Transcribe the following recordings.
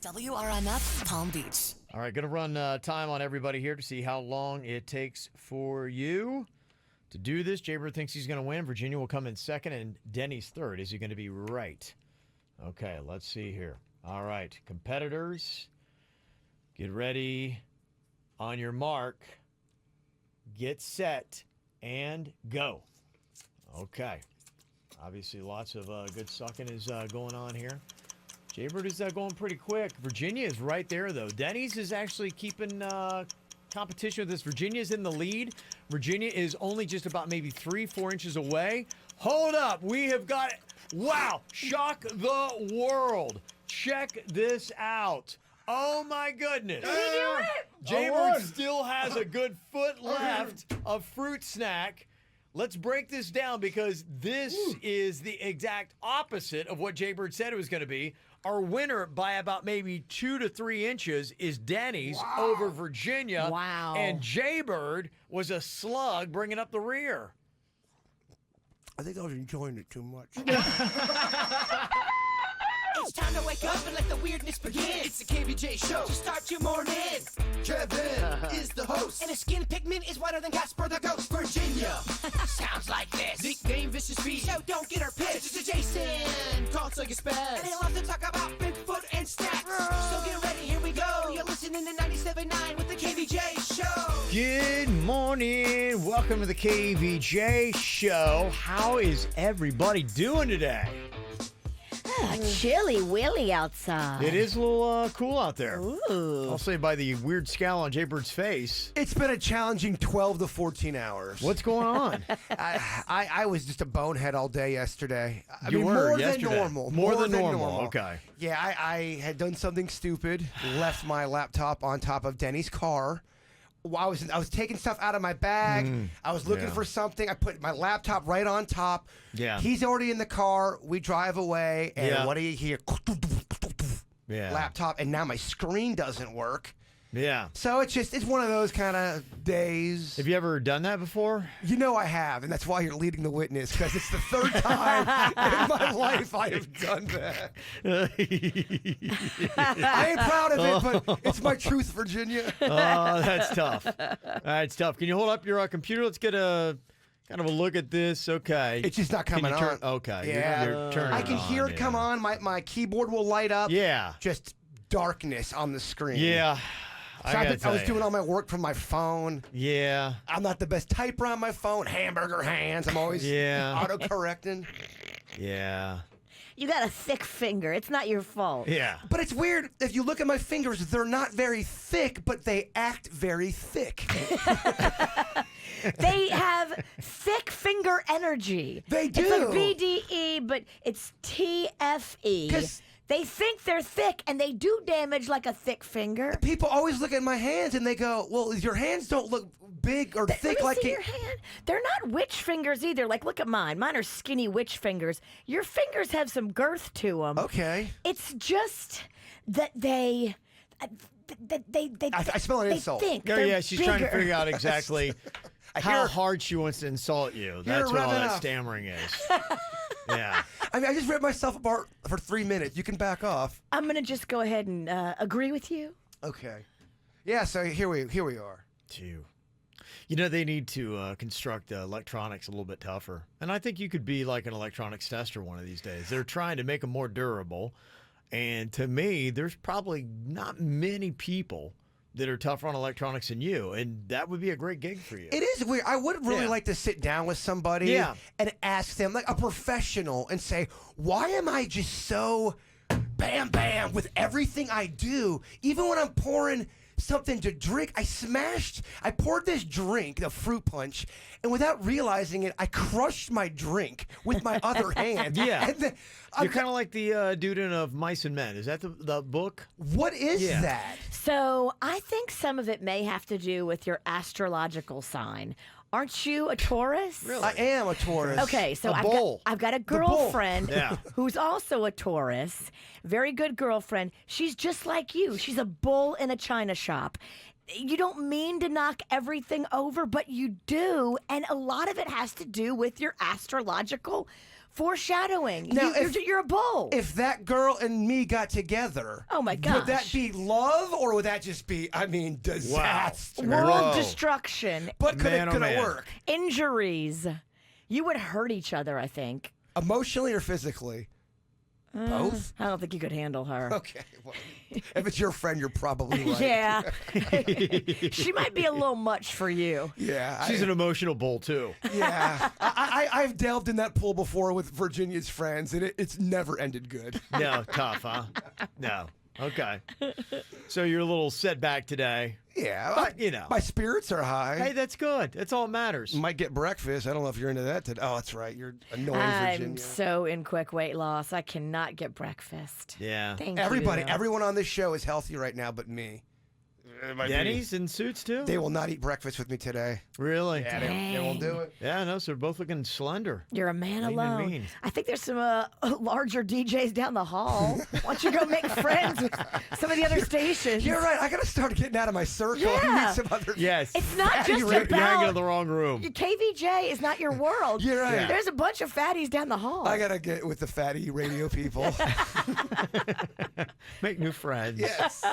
WRMF Palm Beach. All right, going to run time on everybody here to see how long it takes for you to do this. Jaybird thinks he's going to win. Virginia will come in second, and Denny's third. Is he going to be right? Okay, let's see here. All right, competitors, get ready. On your mark, get set, and go. Okay. Obviously, lots of good sucking is going on here. Jaybird is going pretty quick. Virginia is right there, though. Denny's is actually keeping competition with this. Virginia's in the lead. Virginia is only just about maybe 3-4 inches away. Hold up. We have got it. Wow. Shock the world. Check this out. Oh, my goodness. Did he do it? Jaybird still has a good foot left of fruit snack. Let's break this down because this is the exact opposite of what Jaybird said it was going to be. Our winner by about maybe 2 to 3 inches is Denny's over Virginia. Wow. And Jaybird was a slug bringing up the rear. I think I was enjoying it too much. It's time to wake up and let the weirdness begin. It's the KVJ show to start your morning. Kevin is the host, and his skin pigment is whiter than Casper the Ghost. Virginia sounds like this. Nickname Vicious Beast, so don't get her pissed. It's Jason, talks like a spaz, and he loves to talk about Bigfoot and snacks. So get ready, here we go. You're listening to 97.9 with the KVJ show. Good morning. Welcome to the KVJ show. How is everybody doing today? Chilly willy outside. It is a little cool out there. Ooh. I'll say by the weird scowl on Jaybird's face. It's been a challenging 12 to 14 hours. What's going on? I was just a bonehead all day yesterday. I You mean, were more yesterday. than normal. More than normal. Okay. Yeah, I had done something stupid, left my laptop on top of Denny's car. I was taking stuff out of my bag. I was looking for something. I put my laptop right on top. Yeah. He's already in the car. We drive away, and what do you hear? Yeah. Laptop, and now my screen doesn't work. Yeah. So it's one of those kind of days. Have you ever done that before? You know I have, and that's why you're leading the witness, because it's the third time in my life I have done that. I ain't proud of it, but it's my truth, Virginia. Oh, that's tough. That's tough. Can you hold up your computer? Let's get a kind of a look at this. Okay. It's just not coming on. Okay. Yeah. You're turning I can hear it come on. My keyboard will light up. Yeah. Just darkness on the screen. Yeah. So I was doing all my work from my phone. Yeah. I'm not the best typer on my phone. Hamburger hands. I'm always auto-correcting. Yeah. You got a thick finger. It's not your fault. Yeah. But it's weird. If you look at my fingers, they're not very thick, but they act very thick. They have thick finger energy. They do. It's like BDE, but it's TFE. 'Cause they think they're thick, and they do damage like a thick finger. people always look at my hands and they go, well, your hands don't look big or thick Let me like see it. your hand. They're not witch fingers either. Like, look at mine. Mine are skinny witch fingers. Your fingers have some girth to them. Okay. It's just that they I smell an insult. think Oh, they're yeah, she's trying to bigger. figure out exactly how hear- hard she wants to insult you. That's what all revving that up. stammering is. Yeah. I mean, I just ripped myself apart for 3 minutes. You can back off. I'm gonna just go ahead and agree with you. Okay. Yeah, so here we are. Two. You know, they need to construct electronics a little bit tougher. And I think you could be like an electronics tester one of these days. They're trying to make them more durable. And to me, there's probably not many people that are tougher on electronics than you. And that would be a great gig for you. It is weird. I would really Yeah. like to sit down with somebody and ask them, like a professional, and say, why am I just so bam, bam with everything I do? Even when I'm pouring something to drink, I poured this drink, the fruit punch, and without realizing it, I crushed my drink with my other hand. Yeah. And then, You're kind of like the dude in Of Mice and Men. Is that the book? what is that? So I think some of it may have to do with your astrological sign. Aren't you a Taurus? Really? I am a Taurus. Okay, so A bull. I've got a bull. girlfriend Yeah. who's also a Taurus. Very good girlfriend. She's just like you. She's a bull in a china shop. You don't mean to knock everything over, but you do. And a lot of it has to do with your astrological Foreshadowing. Now, You're a bull. If that girl and me got together, Oh, my would that gosh. be love or would that just be, disaster? World destruction. But could Man, it oh, man. work? Injuries. You would hurt each other, I think. Emotionally or physically? Both? I don't think you could handle her. Okay. Well, if it's your friend, you're probably right. Yeah. She might be a little much for you. Yeah. She's an emotional bull, too. Yeah. I've delved in that pool before with Virginia's friends, and it's never ended good. No, tough, huh? No. Okay. So you're a little setback today. Yeah. But, you know. My spirits are high. Hey, that's good. That's all that matters. Might get breakfast. I don't know if you're into that today. Oh, that's right. You're annoying I'm Virginia. so in quick weight loss. I cannot get breakfast. Yeah. Thank Everybody, you. everyone on this show is healthy right now but me. Denny's in suits, too? They will not eat breakfast with me today. Really? Yeah, they won't do it. Yeah, no, so they're both looking slender. You're a man Lean and alone. mean. I think there's some larger DJs down the hall. Why don't you go make friends with some of the other stations? You're right. I got to start getting out of my circle and Yeah. meet some other. Yes. It's not just You're hanging in about the wrong room. KVJ is not your world. You're right. Yeah. There's a bunch of fatties down the hall. I got to get with the fatty radio people. Make new friends. Yes.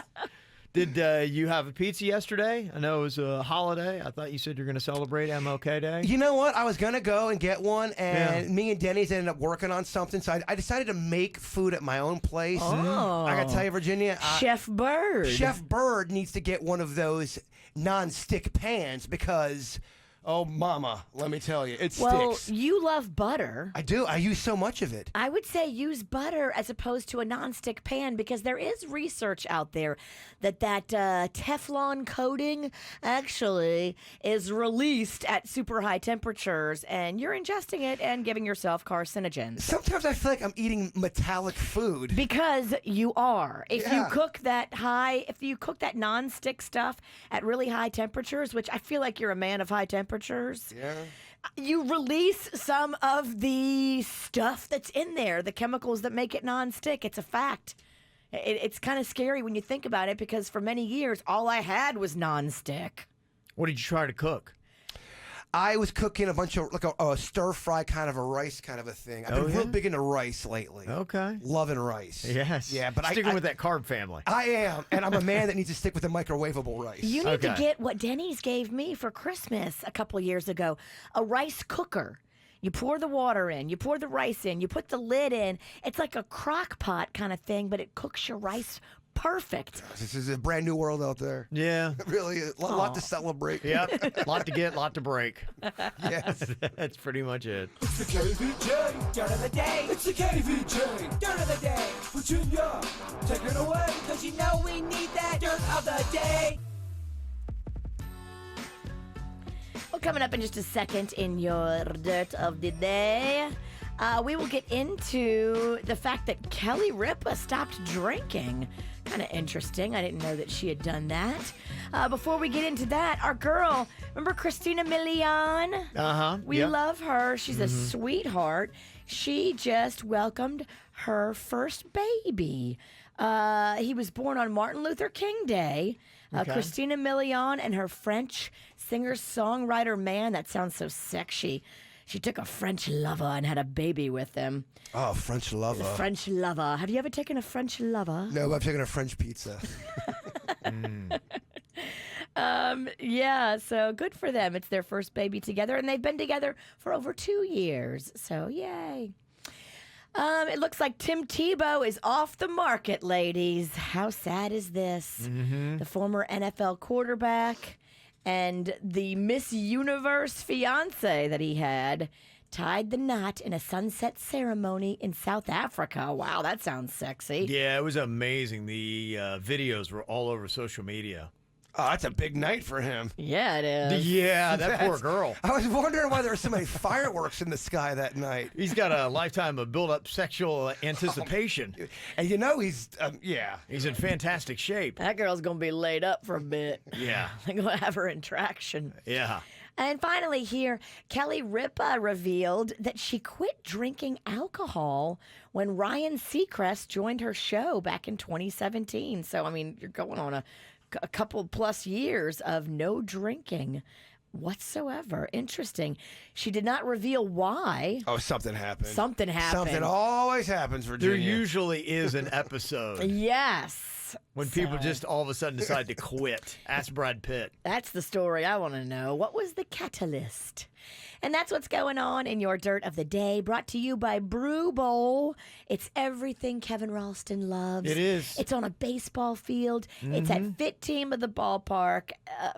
Did you have a pizza yesterday? I know it was a holiday. I thought you said you're going to celebrate MLK Day. You know what? I was going to go and get one, and Yeah. me and Denny's ended up working on something, so I decided to make food at my own place. Oh. I got to tell you, Virginia. Chef Bird. Chef Bird needs to get one of those non-stick pans because, oh, mama, let me tell you, it Well, sticks. you love butter. I do. I use so much of it. I would say use butter as opposed to a nonstick pan because there is research out there that Teflon coating actually is released at super high temperatures and you're ingesting it and giving yourself carcinogens. Sometimes I feel like I'm eating metallic food. Because you are. If you Yeah. cook that nonstick stuff at really high temperatures, which I feel like you're a man of high temperatures, Yeah. you release some of the stuff that's in there, the chemicals that make it nonstick. It's a fact. It's kind of scary when you think about it because for many years, all I had was nonstick. What did you try to cook? I was cooking a bunch of, like a stir fry kind of a rice kind of a thing. I've been real big into rice lately. Okay. Loving rice. Yes. Yeah, but Sticking I with that carb family. I am, and I'm a man that needs to stick with the microwavable rice. You need to Okay. get what Denny's gave me for Christmas a couple years ago, a rice cooker. You pour the water in, you pour the rice in, you put the lid in. It's like a crock pot kind of thing, but it cooks your rice perfect. This is a brand new world out there. Yeah. It really is. A lot to celebrate. Yep. Lot to get, lot to break. Yes. That's pretty much it. It's the KVJ Dirt of the Day. It's the KVJ Dirt of the Day. Virginia, take it away. Cause you know we need that Dirt of the Day. Well, coming up in just a second in your Dirt of the Day, we will get into the fact that Kelly Ripa stopped drinking. Kind of interesting. I didn't know that she had done that. Before we get into that, our girl, remember Christina Milian? Uh-huh. We love her. She's a sweetheart. She just welcomed her first baby. He was born on Martin Luther King Day. Okay. Christina Milian and her French singer-songwriter man. That sounds so sexy. She took a French lover and had a baby with him. Oh, French lover. French lover. Have you ever taken a French lover? No, I've taken a French pizza. Yeah, so good for them. It's their first baby together, and they've been together for over 2 years. So, yay. It looks like Tim Tebow is off the market, ladies. How sad is this? The former NFL quarterback and the Miss Universe fiance that he had tied the knot in a sunset ceremony in South Africa. Wow, that sounds sexy. Yeah, it was amazing. The videos were all over social media. Oh, that's a big night for him. Yeah, it is. Yeah, that poor That's- girl. I was wondering why there were so many fireworks in the sky that night. He's got a lifetime of built-up sexual anticipation. And you know he's, yeah. He's in fantastic shape. That girl's going to be laid up for a bit. Yeah. They're going to have her in traction. Yeah. And finally, here, Kelly Ripa revealed that she quit drinking alcohol when Ryan Seacrest joined her show back in 2017. So, I mean, you're going on a couple plus years of no drinking. whatsoever. Interesting. She did not reveal why. Oh, something happened. Something happened. Something always happens, Virginia. There usually is an episode Yes. when people just all of a sudden decide to quit. Ask Brad Pitt. That's the story I want to know. What was the catalyst? And that's what's going on in your Dirt of the Day, brought to you by Brew Bowl. It's everything Kevin Ralston loves. It is. It's on a baseball field. It's at Fit Team of the Ballpark,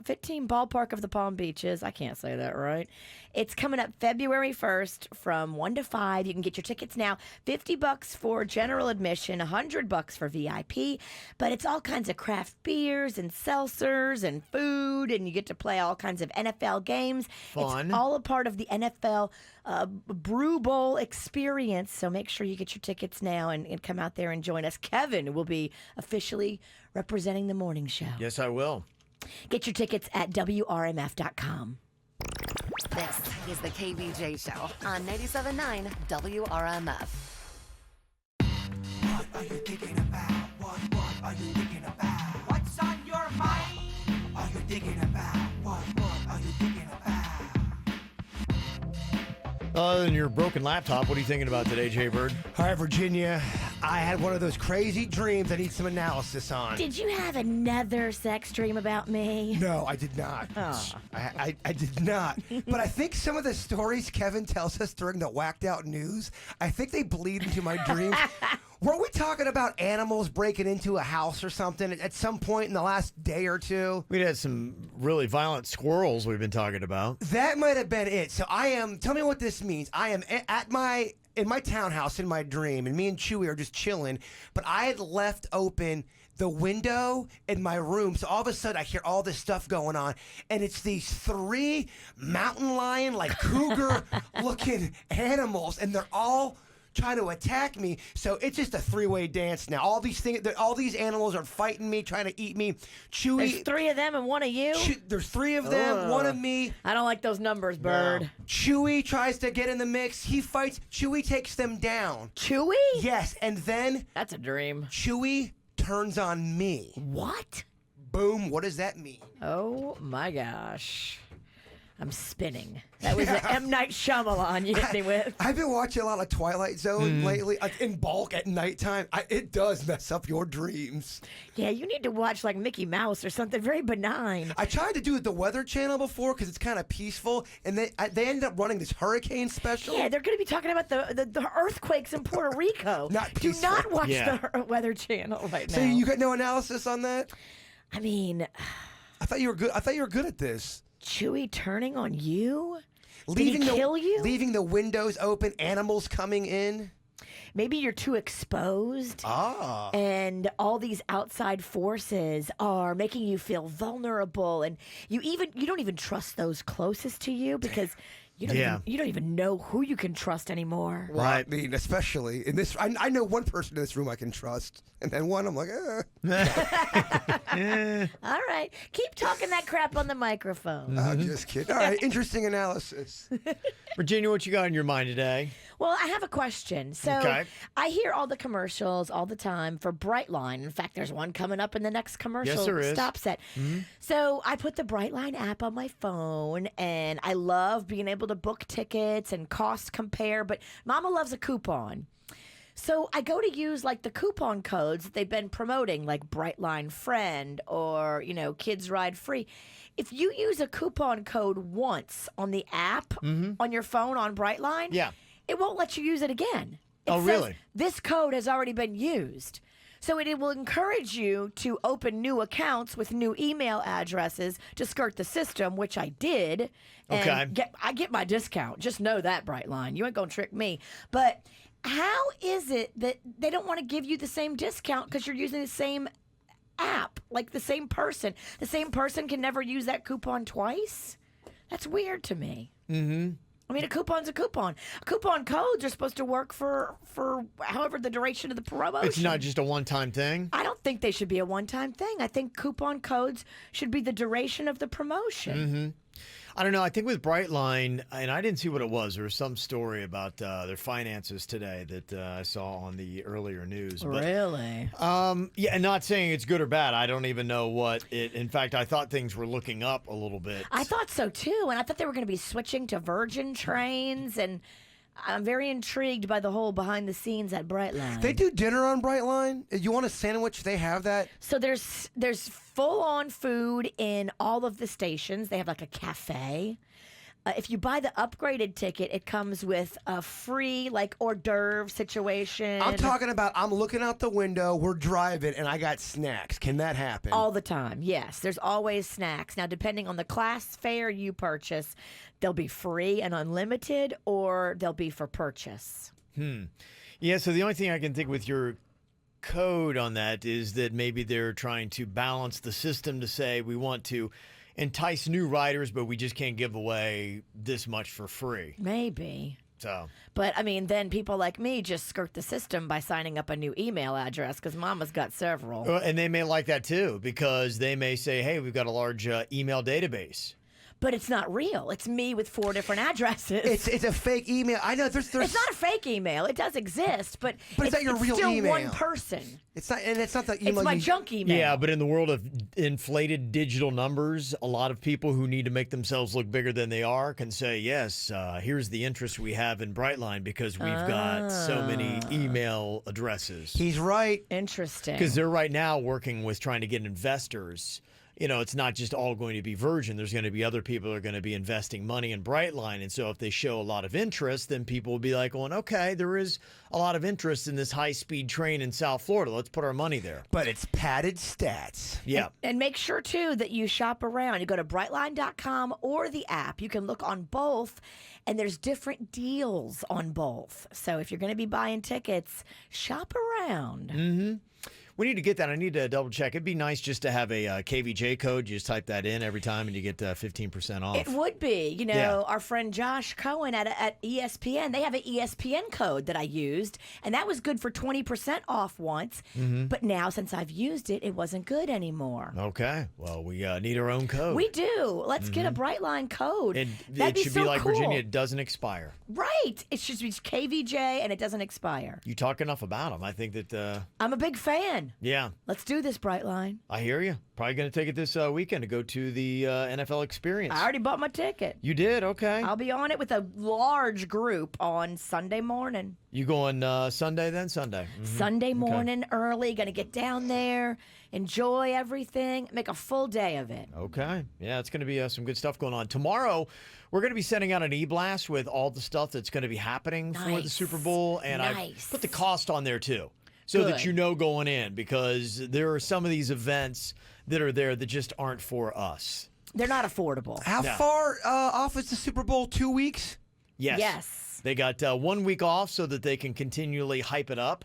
Fit Team Ballpark of the Palm Beaches. I can't say that right. It's coming up February 1st from 1 to 5. You can get your tickets now. $50 for general admission, $100 for VIP. But it's all kinds of craft beers and seltzers and food, and you get to play all kinds of NFL games. Fun. It's all a part of the NFL Brew Bowl experience. So make sure you get your tickets now and come out there and join us. Kevin will be officially representing the morning show. Yes, I will. Get your tickets at WRMF.com. This is the KVJ Show on 97.9 WRMF. What are you thinking about? What are you thinking about? What's on your mind? Are you thinking about? What are you thinking about? Other than your broken laptop, what are you thinking about today, Jay Bird? All right, Virginia. I had one of those crazy dreams I need some analysis on. Did you have another sex dream about me? No, I did not. Oh. I did not. But I think some of the stories Kevin tells us during the whacked out news, I think they bleed into my dreams. Were we talking about animals breaking into a house or something at some point in the last day or two? We had some really violent squirrels we've been talking about. That might have been it. So tell me what this means. I am in my townhouse in my dream, and me and Chewy are just chilling, but I had left open the window in my room, so all of a sudden I hear all this stuff going on, and it's these 3 mountain lion, like cougar looking animals, and they're all trying to attack me. So it's just a 3-way dance now. All these animals are fighting me, trying to eat me. Chewy, There's 3 of them and 1 of you? there's 3 of them, 1 of me. I don't like those numbers, Bird. Chewy tries to get in the mix. He fights. Chewy takes them down. Chewy? Yes, and then That's a dream. Chewy turns on me. What? Boom. What does that mean? Oh my gosh. I'm spinning. That was an M. Night Shyamalan you hit me with. I've been watching a lot of Twilight Zone lately, like in bulk at nighttime. It does mess up your dreams. Yeah, you need to watch like Mickey Mouse or something very benign. I tried to do the Weather Channel before because it's kind of peaceful, and they ended up running this hurricane special. Yeah, they're going to be talking about the earthquakes in Puerto Rico. Not Do peaceful. not watch Yeah. the Weather Channel right now. So you got no analysis on that? I mean, I thought you were good. I thought you were good at this. Chewy turning on you? Did he kill you? Leaving the windows open, animals coming in. Maybe you're too exposed. Ah. And all these outside forces are making you feel vulnerable, and you don't even trust those closest to you because you don't even know who you can trust anymore. Well, I mean, especially in this, I know one person in this room I can trust, and then one I'm like, All right, keep talking that crap on the microphone. I'm just kidding. All right, interesting analysis. Virginia, what you got in your mind today? Well, I have a question. So Okay. I hear all the commercials all the time for Brightline. In fact, there's one coming up in the next commercial Yes, there is. stop set. So I put the Brightline app on my phone, and I love being able to book tickets and cost compare, but Mama loves a coupon. So I go to use like the coupon codes that they've been promoting, like Brightline Friend or, Kids Ride Free. If you use a coupon code once on the app on your phone on Brightline, Yeah. it won't let you use it again. It Oh, says, really? This code has already been used. So it will encourage you to open new accounts with new email addresses to skirt the system, which I did. And Okay. I get my discount. Just know that, Brightline. You ain't going to trick me. But how is it that they don't want to give you the same discount because you're using the same app, like the same person? The same person can never use that coupon twice? That's weird to me. Mm-hmm. I mean, a coupon's a coupon. Coupon codes are supposed to work for however the duration of the promotion. It's not just a one-time thing? I don't think they should be a one-time thing. I think coupon codes should be the duration of the promotion. I don't know. I think with Brightline, and I didn't see what it was. There was some story about their finances today that I saw on the earlier news. But, Really? yeah, and not saying it's good or bad. I don't even know what it. In fact, I thought things were looking up a little bit. I thought so too, and I thought they were going to be switching to Virgin trains, and I'm very intrigued by the whole behind the scenes at Brightline. They do dinner on Brightline. You want a sandwich? They have that. So there's full on food in all of the stations. They have like a cafe. If you buy the upgraded ticket, it comes with a free like hors d'oeuvre situation. I'm talking about I'm looking out the window, we're driving, and I got snacks. Can that happen? All the time, yes. There's always snacks. Now, depending on the class fare you purchase, they'll be free and unlimited, or they'll be for purchase. Yeah, so the only thing I can think with your code on that is that maybe they're trying to balance the system to say we want to entice new riders, but we just can't give away this much for free. Maybe. So, But, I mean, then people like me just skirt the system by signing up a new email address because Mama's got several. and they may like that too because they may say, hey, we've got a large email database. But it's not real. It's me with 4 different addresses. It's a fake email. I know there's It's not a fake email. It does exist, but it's not your real still email. one person. It's not, and it's not the email. It's my you, junk email. Yeah, but in the world of inflated digital numbers, a lot of people who need to make themselves look bigger than they are can say, yes, here's the interest we have in Brightline because we've got so many email addresses. He's right. Interesting. Because they're right now working with trying to get investors. You know, it's not just all going to be Virgin. There's going to be other people that are going to be investing money in Brightline. And so if they show a lot of interest, then people will be like, well, okay, there is a lot of interest in this high-speed train in South Florida. Let's put our money there. But it's padded stats. Yeah. And make sure, too, that you shop around. You go to Brightline.com or the app. You can look on both, and there's different deals on both. So if you're going to be buying tickets, shop around. We need to get that. I need to double check. It'd be nice just to have a KVJ code. You just type that in every time and you get 15% off. It would be. You know, Yeah. our friend Josh Cohen at ESPN, they have an ESPN code that I used, and that was good for 20% off once. But now, since I've used it, it wasn't good anymore. Okay. Well, we need our own code. We do. Let's get a Brightline code. And That'd it should so be like cool. Virginia. It doesn't expire. Right. It should be KVJ, and it doesn't expire. You talk enough about them. I think that, I'm a big fan. yeah, Let's do this, Brightline. I hear you. Probably going to take it this weekend to go to the NFL experience. I already bought my ticket. You did? Okay. I'll be on it with a large group on Sunday morning. You going Sunday then? Sunday. Sunday morning early, gonna get down there, enjoy everything, make a full day of it. Okay. Yeah, it's going to be some good stuff going on. Tomorrow, we're going to be sending out an e-blast with all the stuff that's going to be happening for the Nice. Super Bowl. And I Nice. put the cost on there, too, so that Good. you know going in, because there are some of these events that are there that just aren't for us. They're not affordable. How No. far off is the Super Bowl? 2 weeks? Yes. Yes. They got 1 week off so that they can continually hype it up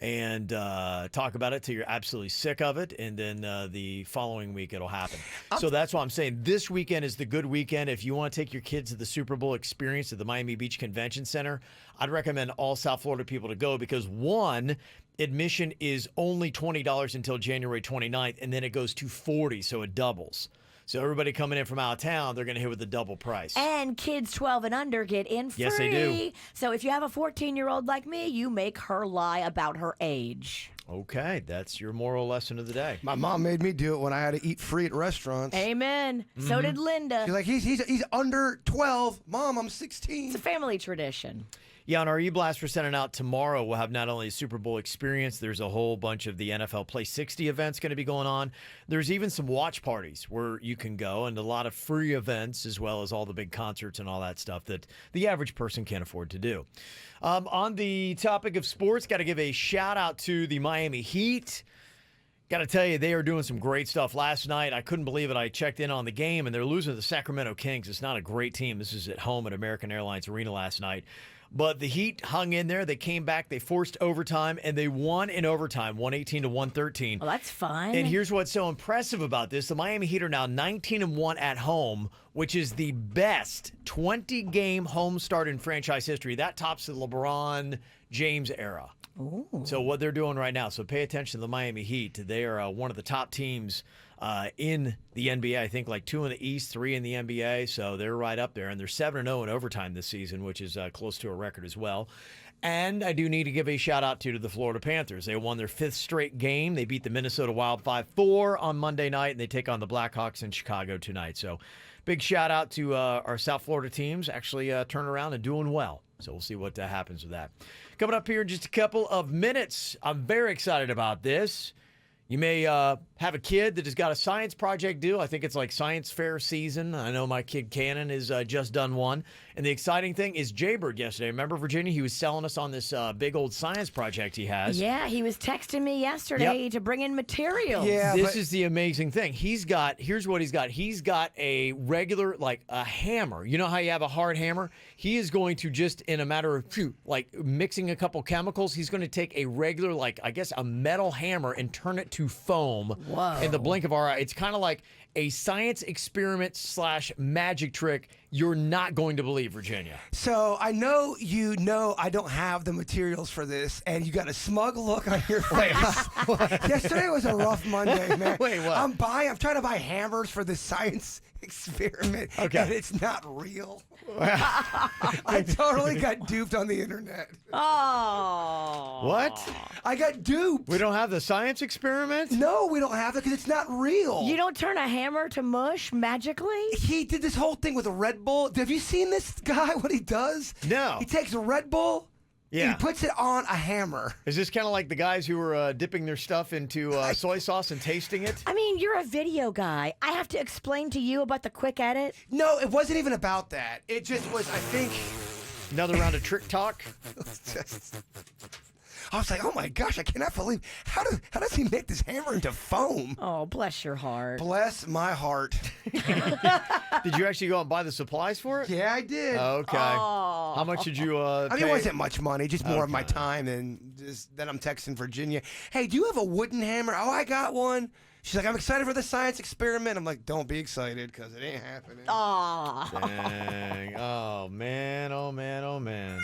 and talk about it till you're absolutely sick of it. And then the following week it'll happen. So that's why I'm saying this weekend is the good weekend. If you want to take your kids to the Super Bowl experience at the Miami Beach Convention Center, I'd recommend all South Florida people to go because, one, admission is only $20 until January 29th, and then it goes to $40, so it doubles. So everybody coming in from out of town, they're going to hit with the double price. And kids 12 and under get in free. Yes, they do. So if you have a 14-year-old like me, you make her lie about her age. Okay, that's your moral lesson of the day. My mom made me do it when I had to eat free at restaurants. Amen. So did Linda. She's like, he's under 12. Mom, I'm 16. It's a family tradition. Yeah, on our e-blast we're sending out tomorrow, we'll have not only a Super Bowl experience, there's a whole bunch of the NFL Play 60 events going to be going on. There's even some watch parties where you can go, and a lot of free events, as well as all the big concerts and all that stuff that the average person can't afford to do. On the topic of sports, got to give a shout out to the Miami Heat. Got to tell you, they are doing some great stuff. Last night, I couldn't believe it. I checked in on the game, and they're losing to the Sacramento Kings. It's not a great team. This is at home at American Airlines Arena last night. But the Heat hung in there. They came back. They forced overtime, and they won in overtime, 118 to 113. Well, that's fun. And here's what's so impressive about this. The Miami Heat are now 19-1 at home, which is the best 20-game home start in franchise history. That tops the LeBron James era. Ooh. So what they're doing right now, so pay attention to the Miami Heat. They are one of the top teams in the NBA. I think like 2 in the East, 3 in the NBA. So they're right up there. And they're 7-0 in overtime this season, which is close to a record as well. And I do need to give a shout out to the Florida Panthers. They won their 5th straight game. They beat the Minnesota Wild 5-4 on Monday night, and they take on the Blackhawks in Chicago tonight. So big shout out to our South Florida teams actually turning around and doing well. So we'll see what happens with that. Coming up here in just a couple of minutes, I'm very excited about this. You may have a kid that has got a science project due. I think it's like science fair season. I know my kid Cannon has just done one. And the exciting thing is Jaybird yesterday. Remember, Virginia? He was selling us on this big old science project he has. Yeah, he was texting me yesterday to bring in materials. Yeah, this is the amazing thing. Here's what he's got. He's got a regular, like a hammer. You know how you have a hard hammer? He is going to just, in a matter of, like mixing a couple chemicals, he's going to take a regular, like, I guess, a metal hammer and turn it to foam. Whoa. In the blink of our eye. It's kind of like a science experiment / magic trick you're not going to believe, Virginia. So I know I don't have the materials for this, and you got a smug look on your face. Yesterday was a rough Monday, man. Wait, what? I'm trying to buy hammers for the science experiment, and it's not real. I totally got duped on the internet. Oh. What? I got duped. We don't have the science experiment? No, we don't have it because it's not real. You don't turn a hammer to mush magically? He did this whole thing with a Red Bull. Have you seen this guy, what he does? No. He takes a Red Bull, Yeah. he puts it on a hammer. Is this kind of like the guys who were dipping their stuff into soy sauce and tasting it? I mean, you're a video guy. I have to explain to you about the quick edit. No, it wasn't even about that. It just was, I think... Another round of trick talk? I was like, oh my gosh, I cannot believe, how does he make this hammer into foam? Oh, bless your heart. Bless my heart. Did you actually go out and buy the supplies for it? Yeah, I did. Okay. Oh. How much did you I mean, pay? it wasn't much money, just more of my time, and then I'm texting Virginia, hey, do you have a wooden hammer? Oh, I got one. She's like, I'm excited for the science experiment. I'm like, don't be excited, because it ain't happening. Aw. Dang. Oh, man. Oh, man. Oh, man.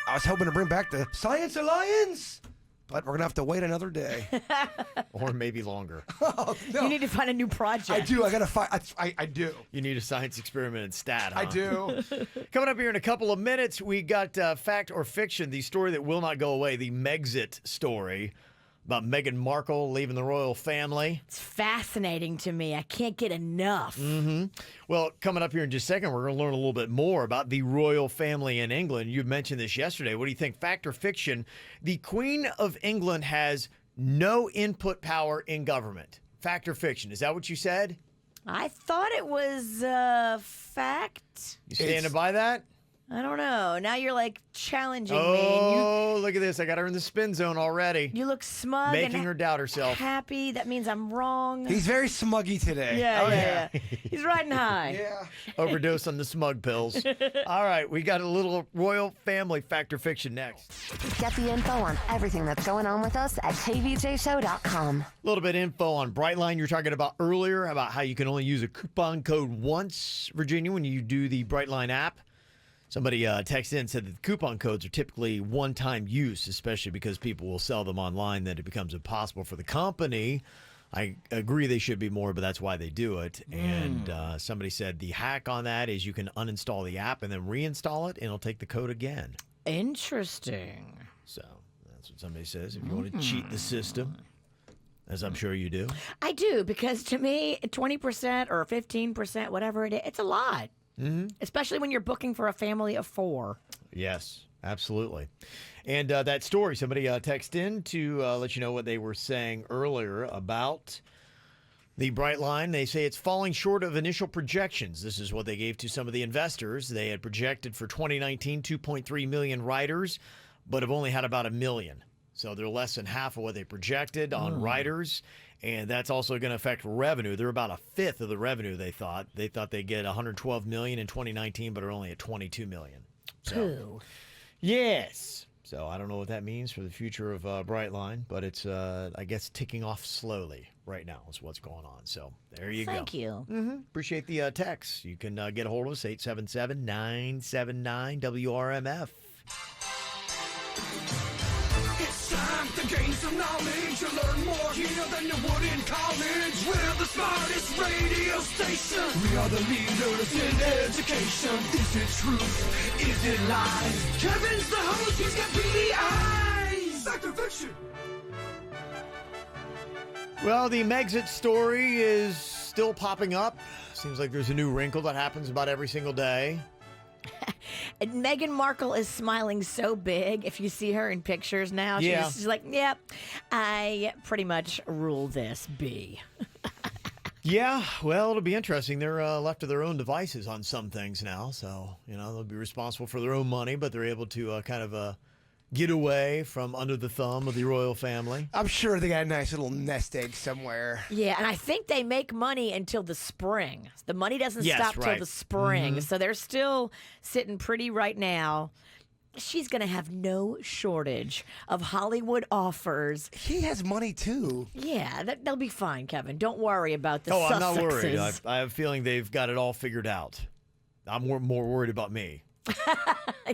I was hoping to bring back the Science Alliance, but we're going to have to wait another day. Or maybe longer. Oh, no. You need to find a new project. I do. I got to find. I do. You need a science experiment in stat, huh? I do. Coming up here in a couple of minutes, we got fact or fiction, the story that will not go away, the Megxit story about Meghan Markle leaving the royal family. It's fascinating to me. I can't get enough. Mm-hmm. Well, coming up here in just a second, we're going to learn a little bit more about the royal family in England. You mentioned this yesterday. What do you think? Fact or fiction? The Queen of England has no input power in government. Fact or fiction? Is that what you said? I thought it was fact. You standing by that? I don't know. Now you're like challenging me. Oh, look at this. I got her in the spin zone already. You look smug Making and her doubt herself. happy. That means I'm wrong. He's very smuggy today. Yeah. He's riding high. Yeah. Overdose on the smug pills. All right, we got a little royal family fact or fiction next. Get the info on everything that's going on with us at kvjshow.com. A little bit of info on Brightline you're talking about earlier about how you can only use a coupon code once, Virginia, when you do the Brightline app. Somebody texted in and said that the coupon codes are typically one-time use, especially because people will sell them online, that it becomes impossible for the company. I agree they should be more, but that's why they do it. And somebody said the hack on that is you can uninstall the app and then reinstall it, and it'll take the code again. Interesting. So that's what somebody says. If you want to cheat the system, as I'm sure you do. I do, because to me, 20% or 15%, whatever it is, it's a lot. Mm-hmm. Especially when you're booking for a family of 4. Yes, absolutely. And that story, somebody texted in to let you know what they were saying earlier about the Brightline. They say it's falling short of initial projections. This is what they gave to some of the investors. They had projected for 2019 2.3 million riders, but have only had about 1 million. So they're less than half of what they projected on riders. And that's also going to affect revenue. They're about 1/5 of the revenue they thought. They thought they'd get 112 million in 2019, but are only at 22 million. So, yes. So I don't know what that means for the future of Brightline, but it's, I guess, ticking off slowly right now is what's going on. So there you go. Thank you. Mm-hmm. Appreciate the text. You can get a hold of us, 877-979-WRMF. It's time to gain some knowledge. You learn more here than you would college, we're the smartest radio station. We are the leaders in education. Is it truth? Is it lies? Kevin's the host, he's got beady eyes. Fact or fiction? Well, the Megxit story is still popping up. Seems like there's a new wrinkle that happens about every single day. And Meghan Markle is smiling so big. If you see her in pictures now, she's like, yep, I pretty much rule this B. Yeah, well, it'll be interesting. They're left to their own devices on some things now. So, they'll be responsible for their own money, but they're able to kind of get away from under the thumb of the royal family. I'm sure they got a nice little nest egg somewhere. Yeah, and I think they make money until the spring. The money doesn't stop till the spring. So they're still sitting pretty right now. She's going to have no shortage of Hollywood offers. He has money, too. Yeah, they'll be fine, Kevin. Don't worry about the Oh, I'm Sussexes. not worried. I have a feeling they've got it all figured out. I'm more worried about me.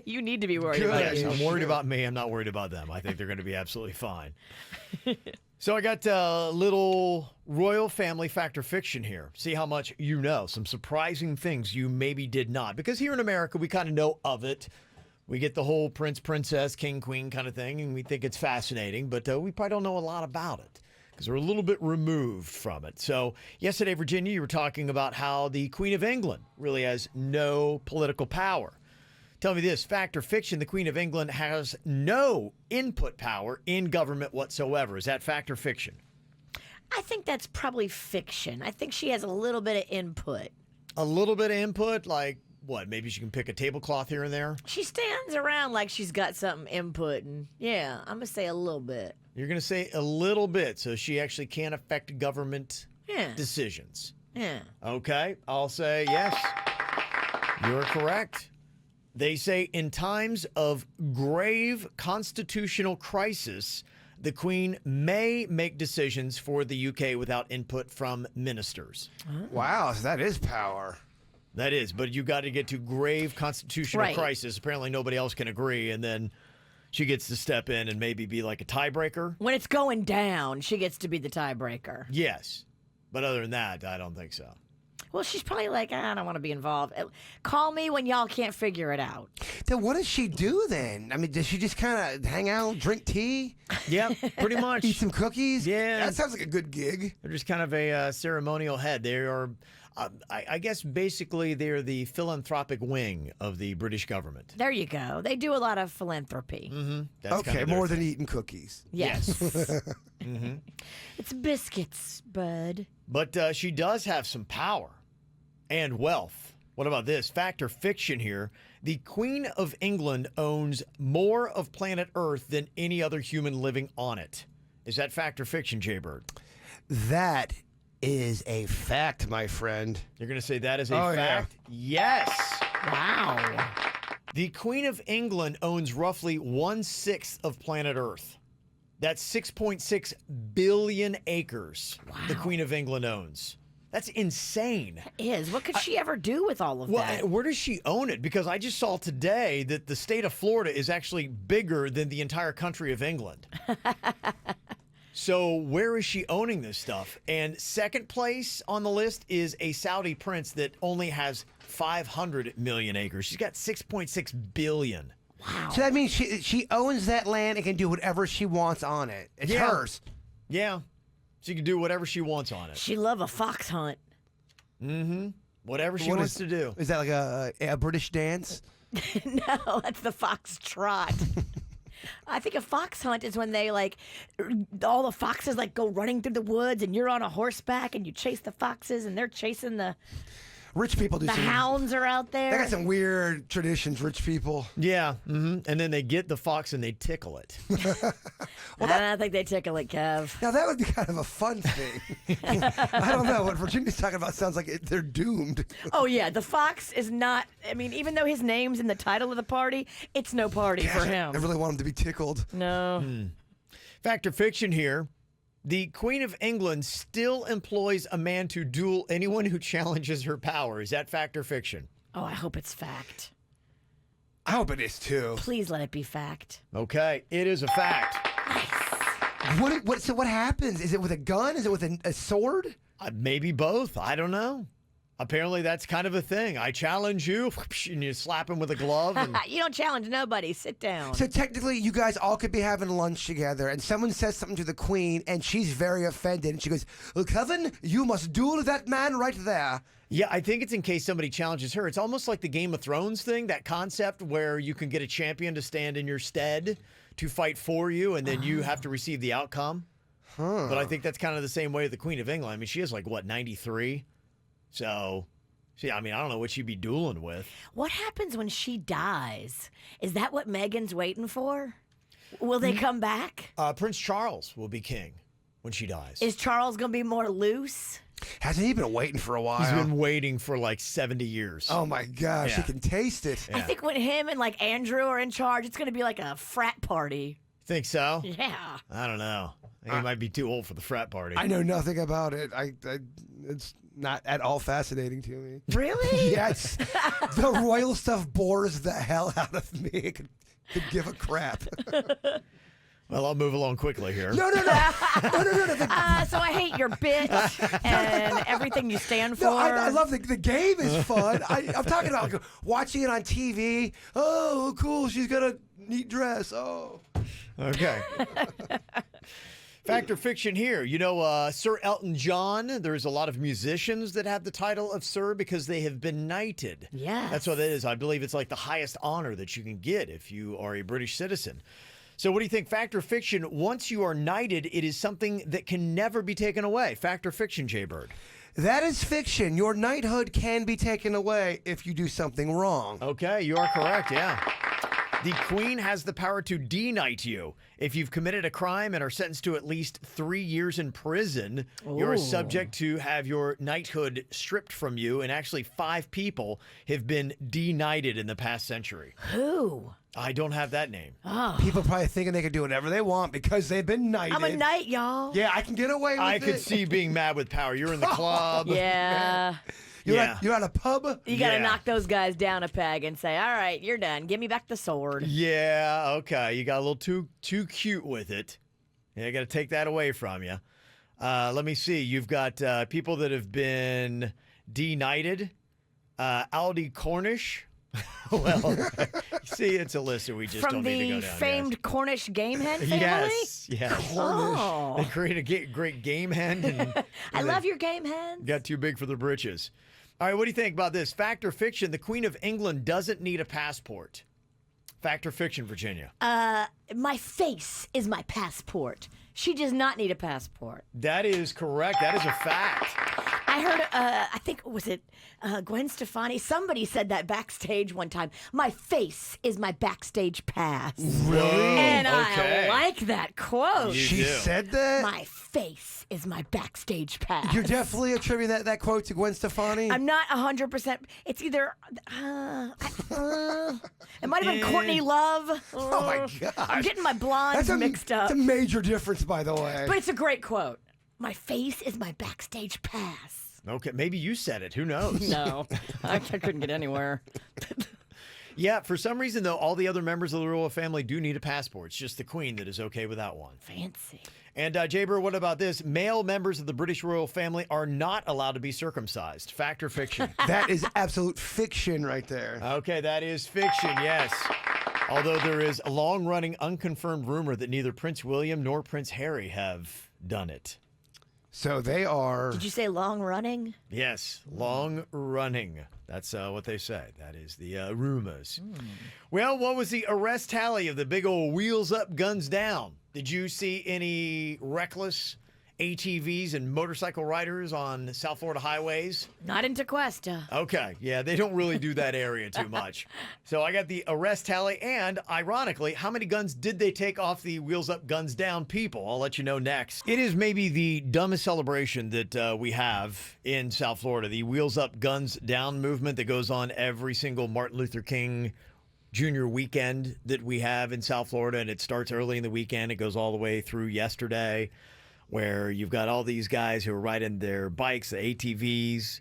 You need to be worried about Yes, you. I'm worried about me. I'm not worried about them. I think they're going to be absolutely fine. So I got a little royal family fact or fiction here. See how much you know. Some surprising things you maybe did not. Because here in America, we kind of know of it. We get the whole prince, princess, king, queen kind of thing, and we think it's fascinating. But we probably don't know a lot about it because we're a little bit removed from it. So yesterday, Virginia, you were talking about how the Queen of England really has no political power. Tell me this, fact or fiction, the Queen of England has no input power in government whatsoever. Is that fact or fiction? I think that's probably fiction. I think she has a little bit of input. A little bit of input, like what? Maybe she can pick a tablecloth here and there? She stands around like she's got something input, and yeah, I'm going to say a little bit. You're going to say a little bit, so she actually can affect government decisions. Yeah. Okay, I'll say yes. You're correct. They say in times of grave constitutional crisis, the Queen may make decisions for the UK without input from ministers. Wow, so that is power. That is, but you got to get to grave constitutional crisis. Apparently nobody else can agree, and then she gets to step in and maybe be like a tiebreaker. When it's going down, she gets to be the tiebreaker. Yes, but other than that, I don't think so. Well, she's probably like, I don't want to be involved. Call me when y'all can't figure it out. Then what does she do then? I mean, does she just kind of hang out, drink tea? Yeah, pretty much. Eat some cookies? Yeah. That sounds like a good gig. They're just kind of a ceremonial head. They are, I guess, basically they're the philanthropic wing of the British government. There you go. They do a lot of philanthropy. Mm-hmm. That's Okay, kind of their more than thing. eating cookies. Yes. Mm-hmm. It's biscuits, bud. But she does have some power and wealth. What about this? Fact or fiction here? The Queen of England owns more of planet Earth than any other human living on it. Is that fact or fiction, Jaybird? That is a fact, my friend. You're going to say that is a Oh, fact? Yes. Wow. The Queen of England owns roughly 1/6 of planet Earth. That's 6.6 billion acres the Queen of England owns. That's insane. Is. What could she ever do with all of Well, that? where does she own it? Because I just saw today that the state of Florida is actually bigger than the entire country of England. So where is she owning this stuff? And second place on the list is a Saudi prince that only has 500 million acres. She's got 6.6 billion. Wow. So that means she owns that land and can do whatever she wants on it. It's hers. Yeah. She can do whatever she wants on it. She love a fox hunt. Mm-hmm. Whatever she What wants is- to do. Is that like a British dance? No, that's the fox trot. I think a fox hunt is when they all the foxes go running through the woods and you're on a horseback and you chase the foxes and they're chasing the Rich people do some. hounds are out there. They got some weird traditions, rich people. Yeah. Mm-hmm. And then they get the fox and they tickle it. I don't think they tickle it, Kev. Now, that would be kind of a fun thing. I don't know. What Virginia's talking about sounds like they're doomed. Oh, yeah. The fox is not, even though his name's in the title of the party, it's no party for him. I really want him to be tickled. No. Fact or fiction here. The Queen of England still employs a man to duel anyone who challenges her power. Is that fact or fiction? Oh, I hope it's fact. I hope it is too. Please let it be fact. Okay, it is a fact. So what happens? Is it with a gun? Is it with a sword? Maybe both. I don't know. Apparently, that's kind of a thing. I challenge you, and you slap him with a glove. And... You don't challenge nobody. Sit down. So technically, you guys all could be having lunch together, and someone says something to the queen, and she's very offended, and she goes, Kevin, you must duel that man right there. Yeah, I think it's in case somebody challenges her. It's almost like the Game of Thrones thing, that concept where you can get a champion to stand in your stead to fight for you, and then you have to receive the outcome. But I think that's kind of the same way with the Queen of England. I mean, she is like, what, 93? So, yeah, I mean, I don't know what she'd be dueling with. What happens when she dies? Is that what Meghan's waiting for? Will they come back? Prince Charles will be king when she dies. Is Charles going to be more loose? Hasn't he been waiting for a while? He's been waiting for like 70 years. Oh, my gosh. Yeah. He can taste it. I think when him and like Andrew are in charge, it's going to be like a frat party. Think so? Yeah. I don't know. I think he might be too old for the frat party. I know nothing about it. It's not at all fascinating to me. Really? Yes. The royal stuff bores the hell out of me. It could give a crap. Well, I'll move along quickly here. No. So I hate your bitch and everything you stand for. No, I love the game is fun. I'm talking about like, watching it on TV. Oh, cool. She's got a neat dress. Oh. Okay. Fact or fiction here. You know, Sir Elton John, there's a lot of musicians that have the title of Sir because they have been knighted. Yes. That's what it is. I believe it's like the highest honor that you can get if you are a British citizen. So what do you think? Fact or fiction? Once you are knighted, it is something that can never be taken away. Fact or fiction, Jaybird? That is fiction. Your knighthood can be taken away if you do something wrong. Okay, you are correct, yeah. The Queen has the power to de-knight you. If you've committed a crime and are sentenced to at least 3 years in prison, you're subject to have your knighthood stripped from you, and actually 5 people have been de-knighted in the past century. Who? I don't have that name. Oh. People probably thinking they can do whatever they want because they've been knighted. I'm a knight, y'all. Yeah, I can get away with it. I could see being mad with power. You're in the club. Yeah. You're at a pub. You got to Yeah. knock those guys down a peg and say, all right, you're done. Give me back the sword. Yeah, okay. You got a little too cute with it. Yeah, I got to take that away from you. Let me see. You've got people that have been de-knighted. Aldi Cornish. Well, see, it's a list that we just From don't need to the go down. famed Cornish game hen family? Yes. Oh. They created a great game hen. And I love your game hens. got too big for their britches. All right, what do you think about this? Fact or fiction? The Queen of England doesn't need a passport. Fact or fiction, Virginia? My face is my passport. She does not need a passport. That is correct. That is a fact. I heard, I think, was it Gwen Stefani? Somebody said that backstage one time. My face is my backstage pass. Really? And Okay. I like that quote. You She do. said that? My face is my backstage pass. You're definitely attributing that quote to Gwen Stefani? I'm not 100%. It's either, it might have been Courtney Love. Oh, my gosh. I'm getting my blondes mixed up. That's a major difference, by the way. But it's a great quote. My face is my backstage pass. Okay, maybe you said it. Who knows? No, I couldn't get anywhere. Yeah, for some reason, though, all the other members of the royal family do need a passport. It's just the Queen that is okay without one. Fancy. And, Jaber, what about this? Male members of the British royal family are not allowed to be circumcised. Fact or fiction? That is absolute fiction right there. Okay, that is fiction, yes. Although there is a long-running, unconfirmed rumor that neither Prince William nor Prince Harry have done it. So they are... Did you say long running? Yes, long running. That's what they say. That is the rumors. Well, what was the arrest tally of the big old wheels up, guns down? Did you see any reckless ATVs and motorcycle riders on South Florida highways? Not in Tequesta. Okay, yeah, they don't really do that area too much. So I got the arrest tally, and ironically, how many guns did they take off the wheels up, guns down people? I'll let you know next. It is maybe the dumbest celebration that we have in South Florida, the wheels up, guns down movement that goes on every single Martin Luther King Jr. weekend that we have in South Florida, and it starts early in the weekend. It goes all the way through yesterday, where you've got all these guys who are riding their bikes, the ATVs,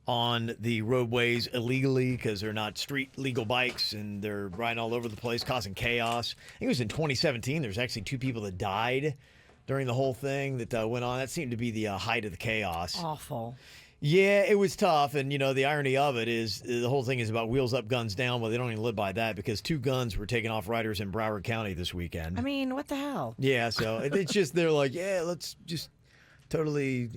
on the roadways illegally because they're not street legal bikes, and they're riding all over the place, causing chaos. I think it was in 2017. There's actually 2 people that died during the whole thing that went on. That seemed to be the height of the chaos. Awful. Yeah, it was tough. And, the irony of it is the whole thing is about wheels up, guns down. Well, they don't even live by that because 2 guns were taken off riders in Broward County this weekend. I mean, what the hell? Yeah, so it's just they're like, yeah, let's just totally,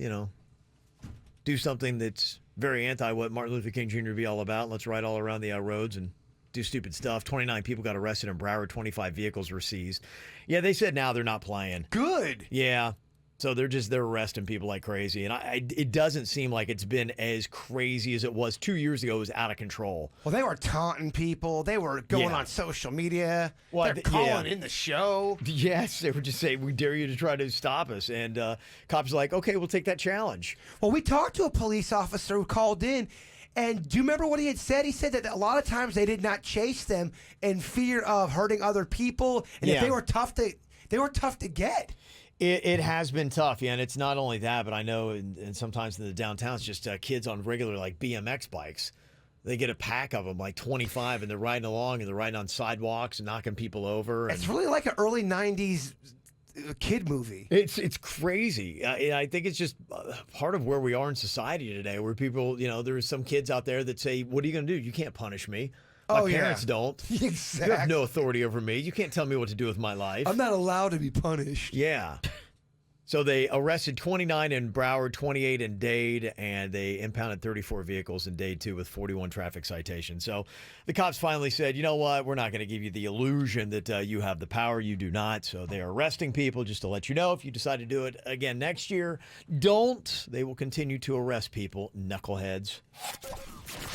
do something that's very anti what Martin Luther King Jr. would be all about. Let's ride all around the roads and do stupid stuff. 29 people got arrested in Broward. 25 vehicles were seized. Yeah, they said now they're not playing. Good. Yeah. So they're arresting people like crazy. And it doesn't seem like it's been as crazy as it was 2 years ago. It was out of control. Well, they were taunting people. They were going on social media. Well, they're calling in the show. Yes, they were just saying, we dare you to try to stop us. And cops are like, okay, we'll take that challenge. Well, we talked to a police officer who called in. And do you remember what he had said? He said that a lot of times they did not chase them in fear of hurting other people. And if they were tough to get. It has been tough, yeah, and it's not only that, but I know, and sometimes in the downtown, it's just kids on regular, like, BMX bikes. They get a pack of them, like 25, and they're riding along, and they're riding on sidewalks and knocking people over. It's really like an early 90s kid movie. It's crazy. I think it's just part of where we are in society today, where people, there's some kids out there that say, what are you going to do? You can't punish me. My parents don't. Exactly. You have no authority over me. You can't tell me what to do with my life. I'm not allowed to be punished. Yeah. So they arrested 29 in Broward, 28 in Dade, and they impounded 34 vehicles in Dade, too, with 41 traffic citations. So the cops finally said, you know what, we're not going to give you the illusion that you have the power. You do not. So they are arresting people just to let you know if you decide to do it again next year. Don't. They will continue to arrest people, knuckleheads.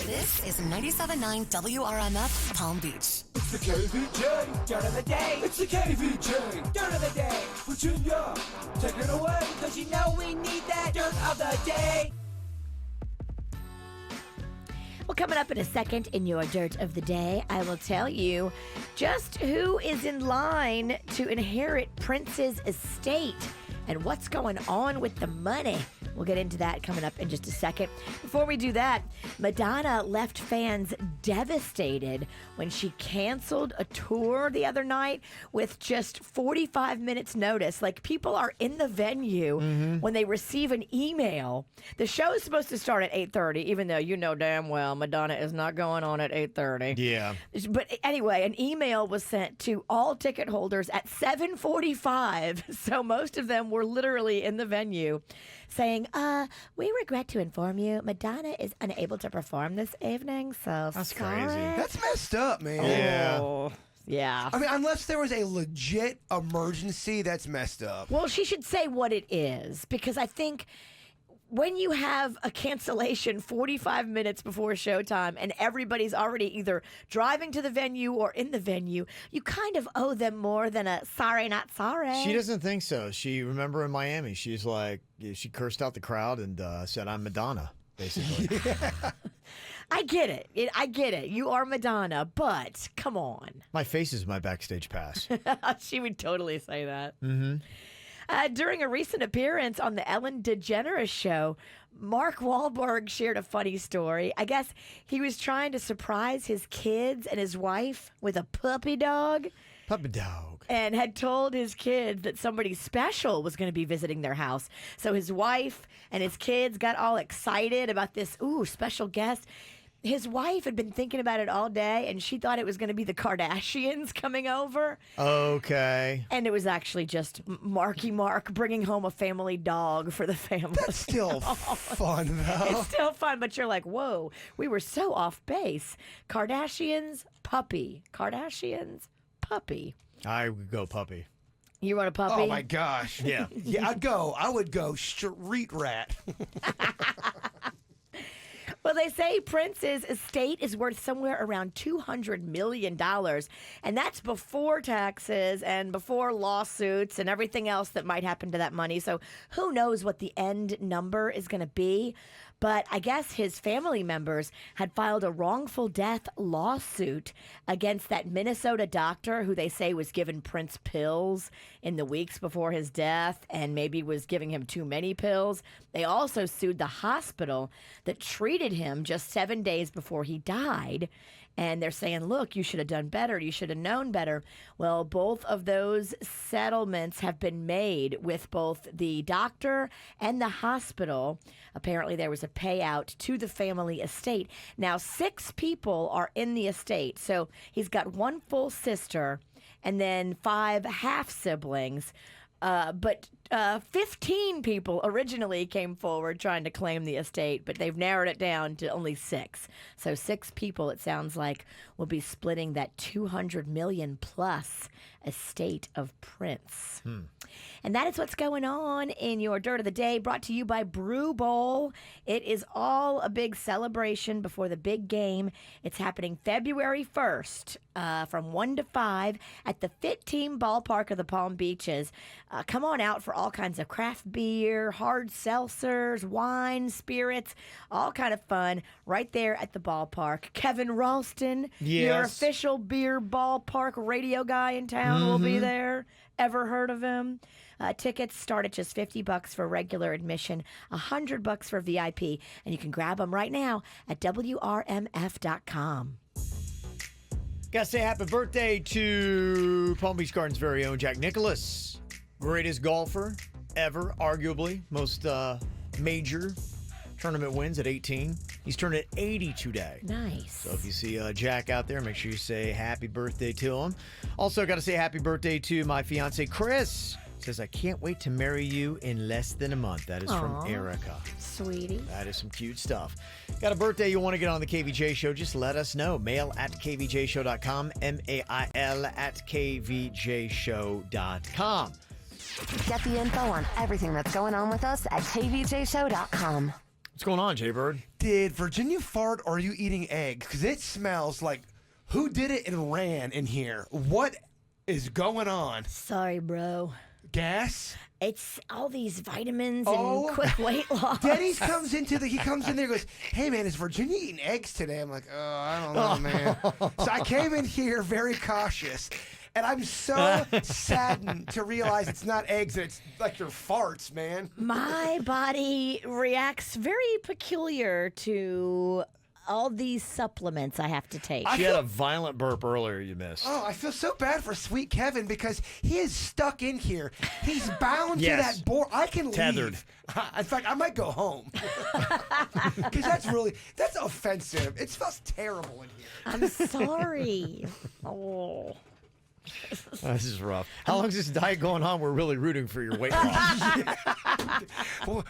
This is 97.9 WRMF Palm Beach. It's the KVJ Dirt of the Day. It's the KVJ Dirt of the Day. Virginia, take it away, cause you know we need that Dirt of the Day. Well, coming up in a second in your Dirt of the Day, I will tell you just who is in line to inherit Prince's estate and what's going on with the money. We'll get into that coming up in just a second. Before we do that, Madonna left fans devastated when she canceled a tour the other night with just 45 minutes notice. Like, people are in the venue when they receive an email. The show is supposed to start at 8:30, even though you know damn well Madonna is not going on at 8:30. Yeah. But anyway, an email was sent to all ticket holders at 7:45. So most of them were literally in the venue saying, we regret to inform you Madonna is unable to perform this evening, so That's sorry. crazy. That's messed up, man. Yeah. Oh, yeah. I mean, unless there was a legit emergency, that's messed up. Well, she should say what it is, because I think when you have a cancellation 45 minutes before showtime and everybody's already either driving to the venue or in the venue, you kind of owe them more than a sorry, not sorry. She doesn't think so. Remember in Miami, she's like, she cursed out the crowd and said, I'm Madonna, basically. I get it. I get it. You are Madonna, but come on. My face is my backstage pass. She would totally say that. Mm-hmm. During a recent appearance on the Ellen DeGeneres show, Mark Wahlberg shared a funny story. I guess he was trying to surprise his kids and his wife with a puppy dog. Puppy dog. And had told his kids that somebody special was going to be visiting their house. So his wife and his kids got all excited about this, special guest. His wife had been thinking about it all day, and she thought it was going to be the Kardashians coming over. Okay. And it was actually just Marky Mark bringing home a family dog for the family. That's still fun, though. It's still fun, but you're like, whoa, we were so off base. Kardashians, puppy. Kardashians, puppy. I would go puppy. You want a puppy? Oh, my gosh. Yeah. Yeah, I would go street rat. Well, they say Prince's estate is worth somewhere around $200 million, and that's before taxes and before lawsuits and everything else that might happen to that money. So who knows what the end number is going to be. But I guess his family members had filed a wrongful death lawsuit against that Minnesota doctor who they say was giving Prince pills in the weeks before his death and maybe was giving him too many pills. They also sued the hospital that treated him just 7 days before he died. And they're saying, look, you should have done better. You should have known better. Well, both of those settlements have been made with both the doctor and the hospital. Apparently, there was a payout to the family estate. Now, 6 people are in the estate. So he's got 1 full sister and then 5 half-siblings. But 15 people originally came forward trying to claim the estate, but they've narrowed it down to only 6. So 6 people, it sounds like, will be splitting that $200 million plus estate of Prince. And that is what's going on in your Dirt of the Day, brought to you by Brew Bowl. It is all a big celebration before the big game. It's happening February 1st from 1 to 5 at the Fit Team Ballpark of the Palm Beaches. Come on out for all kinds of craft beer, hard seltzers, wine, spirits, all kind of fun right there at the ballpark. Kevin Ralston, your official beer ballpark radio guy in town, will be there. Ever heard of him? Tickets start at just $50 for regular admission, $100 for VIP, and you can grab them right now at WRMF.com. Gotta say happy birthday to Palm Beach Gardens' very own Jack Nicklaus. Greatest golfer ever, arguably. Most major tournament wins at 18. He's turning 80 today. Nice. So if you see Jack out there, make sure you say happy birthday to him. Also, got to say happy birthday to my fiance, Chris. Says, I can't wait to marry you in less than a month. That is from Erica. Sweetie. That is some cute stuff. Got a birthday you want to get on the KVJ show? Just let us know. Mail at kvjshow.com. MAIL at kvjshow.com. Get the info on everything that's going on with us at kvjshow.com. What's going on, Jay-Bird? Did Virginia fart or are you eating eggs? Because it smells like who did it and ran in here. What is going on? Sorry, bro. Gas? It's all these vitamins and quick weight loss. Denny's comes in there and goes, hey, man, is Virginia eating eggs today? I'm like, I don't know, man. So I came in here very cautious. And I'm so saddened to realize it's not eggs, it's like your farts, man. My body reacts very peculiar to all these supplements I have to take. She had a violent burp earlier you missed. Oh, I feel so bad for sweet Kevin because he is stuck in here. He's bound to that board. I can tethered. Leave. In fact, I might go home. Because that's offensive. It smells terrible in here. I'm sorry. Oh. This is rough. How long is this diet going on? We're really rooting for your weight loss.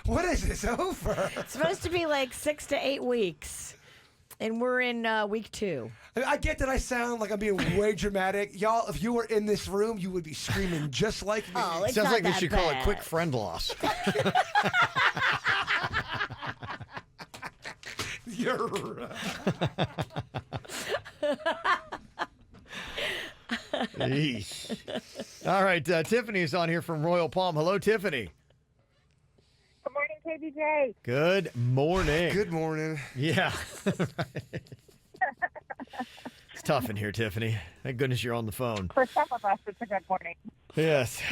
What is this over? It's supposed to be like 6 to 8 weeks. And we're in week 2. I get that I sound like I'm being way dramatic. Y'all, if you were in this room, you would be screaming just like me. Oh, it's sounds not like they that should call it bad. quick friend loss. You're right. Eesh. All right, Tiffany is on here from Royal Palm. Hello, Tiffany. Good morning, KBJ. Good morning. Good morning. Yeah. It's tough in here, Tiffany. Thank goodness you're on the phone. For some of us, it's a good morning. Yes.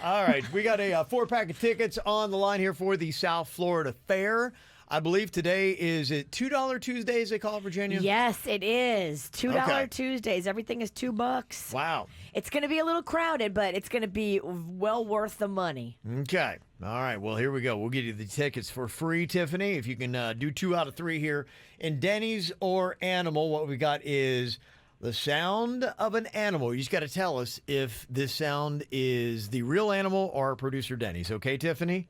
All right, we got a 4-pack of tickets on the line here for the South Florida Fair. I believe today is it $2 Tuesdays they call it, Virginia? Yes, it is. $2 Okay. Tuesdays. Everything is $2. Wow. It's going to be a little crowded, but it's going to be well worth the money. Okay. All right. Well, here we go. We'll get you the tickets for free, Tiffany. If you can do 2 out of 3 here in Denny's or Animal, what we got is the sound of an animal. You just got to tell us if this sound is the real animal or producer Denny's. Okay, Tiffany?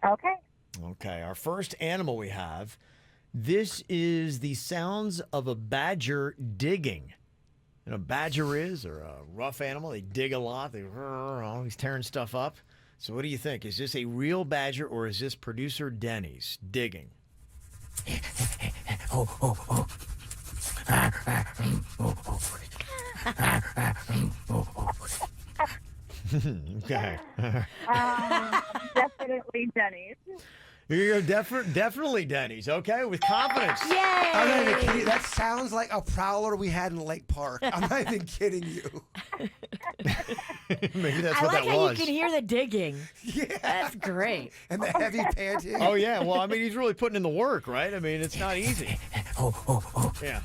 Okay. Okay. Our first animal we have, this is the sounds of a badger digging. You know, badger is, or a rough animal. They dig a lot. They always tearing stuff up. So what do you think? Is this a real badger or is this producer Denny's digging? Okay. Definitely Denny's. You're definitely Denny's, okay? With confidence. Yay! I'm not even kidding. That sounds like a prowler we had in Lake Park. I'm not even kidding you. Maybe that's I what like that how was. you can hear the digging. Yeah. That's great. And the heavy panting. Oh, yeah. Well, I mean, he's really putting in the work, right? I mean, it's not easy. Yeah.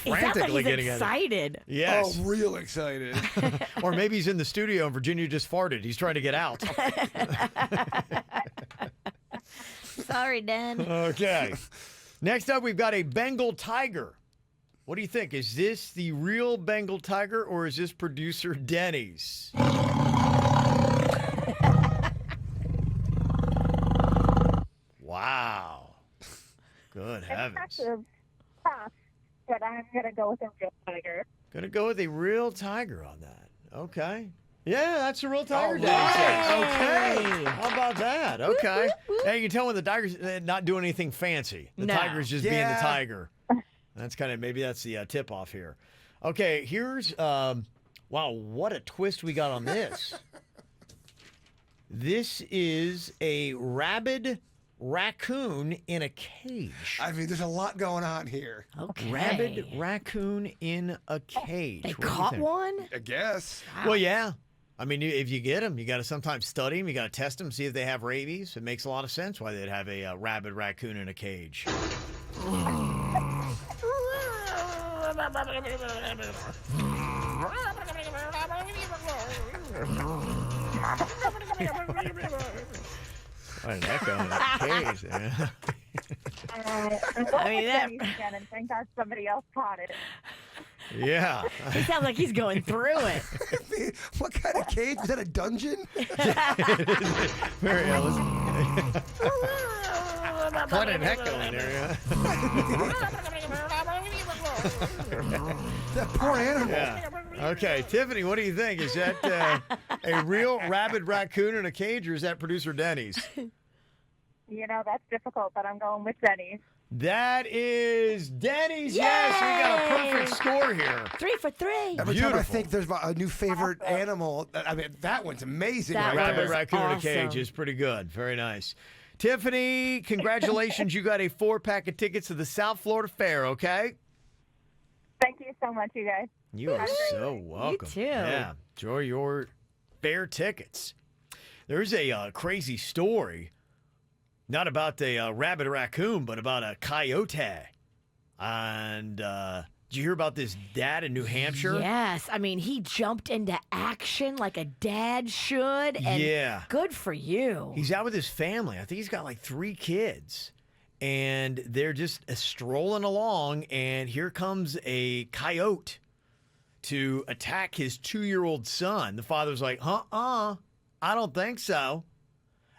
He sounds like Frantically he's getting at it. excited. Yes. Oh, real excited. Or maybe he's in the studio and Virginia just farted. He's trying to get out. Sorry, Dan. Okay. Next up, we've got a Bengal tiger. What do you think? Is this the real Bengal tiger or is this producer Denny's? Wow. Good heavens. Impressive stuff, but I'm going to go with a real tiger. Gonna go with a real tiger on that. Okay. Yeah, that's a real tiger, All Denny says. right. Okay. How about that? Okay. Hey, you can tell when the tiger's not doing anything fancy. The No. tiger's just being the Yeah. tiger. That's kind of, maybe that's the tip off here. Okay, here's, wow, what a twist we got on this. This is a rabid raccoon in a cage. I mean, there's a lot going on here. Okay. Rabid raccoon in a cage. They What do you caught think? one? I guess. Well, yeah. I mean, if you get them, you got to sometimes study them. You got to test them, see if they have rabies. It makes a lot of sense why they'd have a rabid raccoon in a cage. What an echo in that cage. Yeah. I'm going I mean, with that- Denny's again, and thank God somebody else caught it. Yeah. He sounds like he's going through it. What kind of cage? Is that a dungeon? Very Quite an echo in there. That poor animal. Yeah. Okay, Tiffany, what do you think? Is that a real rabid raccoon in a cage, or is that producer Denny's? You know, that's difficult, but I'm going with Denny's. That is Denny's. Yes, we got a perfect score here. 3 for 3. Every time I Beautiful. think there's a new favorite animal, I mean, that one's amazing. That right one Rabbit there. was raccoon in a cage awesome. is pretty good. Very nice. Tiffany, congratulations. You got a 4-pack of tickets to the South Florida Fair, okay? Thank you so much, you guys. You are so welcome. too. Yeah. Enjoy your fair tickets. There's a crazy story, not about the rabbit raccoon, but about a coyote. And did you hear about this dad in New Hampshire? Yes. I mean, he jumped into action like a dad should. And Yeah. good for you. He's out with his family. I think he's got like 3 kids. And they're just strolling along, and here comes a coyote to attack his 2-year-old son. The father's like, I don't think so.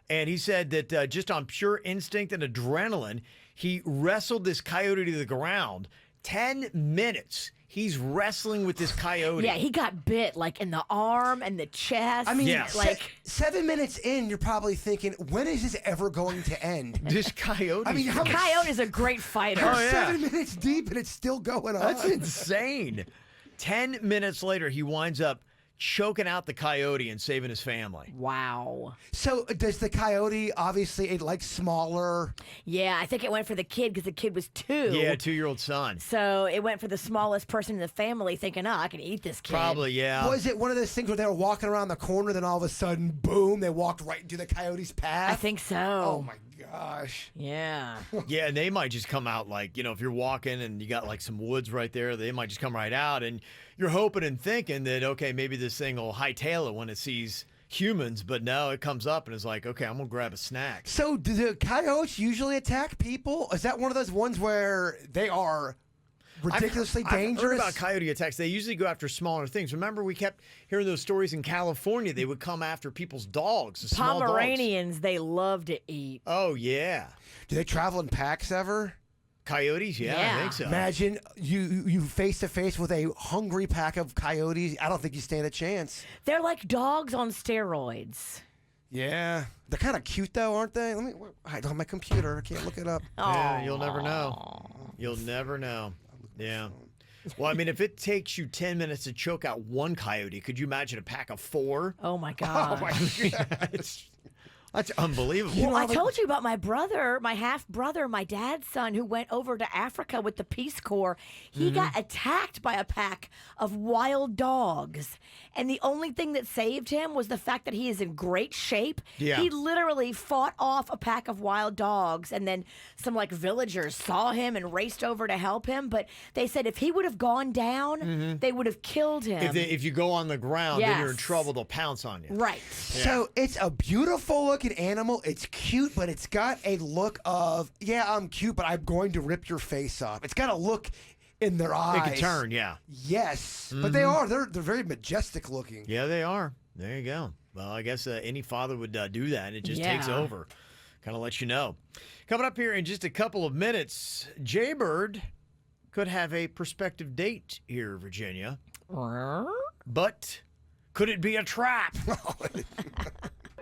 And he said that just on pure instinct and adrenaline, he wrestled this coyote to the ground. 10 minutes. He's wrestling with this coyote. Yeah, he got bit like in the arm and the chest. I mean, Yeah. like 7 minutes in, you're probably thinking, when is this ever going to end? This coyote. I mean, how much- Coyote is a great fighter. Oh, yeah. 7 minutes deep and it's still going on. That's insane. 10 minutes later, he winds up choking out the coyote and saving his family. Wow. So does the coyote, obviously, it likes smaller? Yeah, I think it went for the kid because the kid was 2. Yeah, 2-year-old son. So it went for the smallest person in the family, thinking, "Oh, I can eat this kid." Probably, yeah. Was it one of those things where they were walking around the corner, then all of a sudden, boom, they walked right into the coyote's path? I think so. Oh my gosh. Yeah. Yeah, and they might just come out like, if you're walking and you got like some woods right there, they might just come right out. And you're hoping and thinking that, okay, maybe this thing will hightail it when it sees humans. But no, it comes up and is like, okay, I'm going to grab a snack. So do the coyotes usually attack people? Is that one of those ones where they are ridiculously dangerous? I've heard about coyote attacks. They usually go after smaller things. Remember, we kept hearing those stories in California. They would come after people's dogs, the small dogs. Pomeranians, they love to eat. Oh, yeah. Do they travel in packs ever? Coyotes? Yeah, I Yeah. think so. Imagine you face to face with a hungry pack of coyotes. I don't think you stand a chance. They're like dogs on steroids. Yeah, they're kind of cute though, aren't they? I don't have my computer. I can't look it up. Yeah, you'll never know. You'll never know. Yeah. Well, I mean, if it takes you 10 minutes to choke out one coyote, could you imagine a pack of 4? Oh my God. That's unbelievable. Well, I told you about my brother, my half brother, my dad's son, who went over to Africa with the Peace Corps. He got attacked by a pack of wild dogs. And the only thing that saved him was the fact that he is in great shape. Yeah. He literally fought off a pack of wild dogs. And then some like villagers saw him and raced over to help him. But they said if he would have gone down, they would have killed him. If you go on the ground, then you're in Yes. trouble. They'll pounce on you. Right. So it's a beautiful looking animal. It's cute, but it's got a look of, yeah, I'm cute, but I'm going to rip your face off. It's got a look in their eyes. They can turn, yeah. Yes, but they are. They're very majestic looking. Yeah, they are. There you go. Well, I guess any father would do that. It just takes Yeah. over. Kind of lets you know. Coming up here in just a couple of minutes, Jaybird could have a prospective date here, Virginia. But could it be a trap?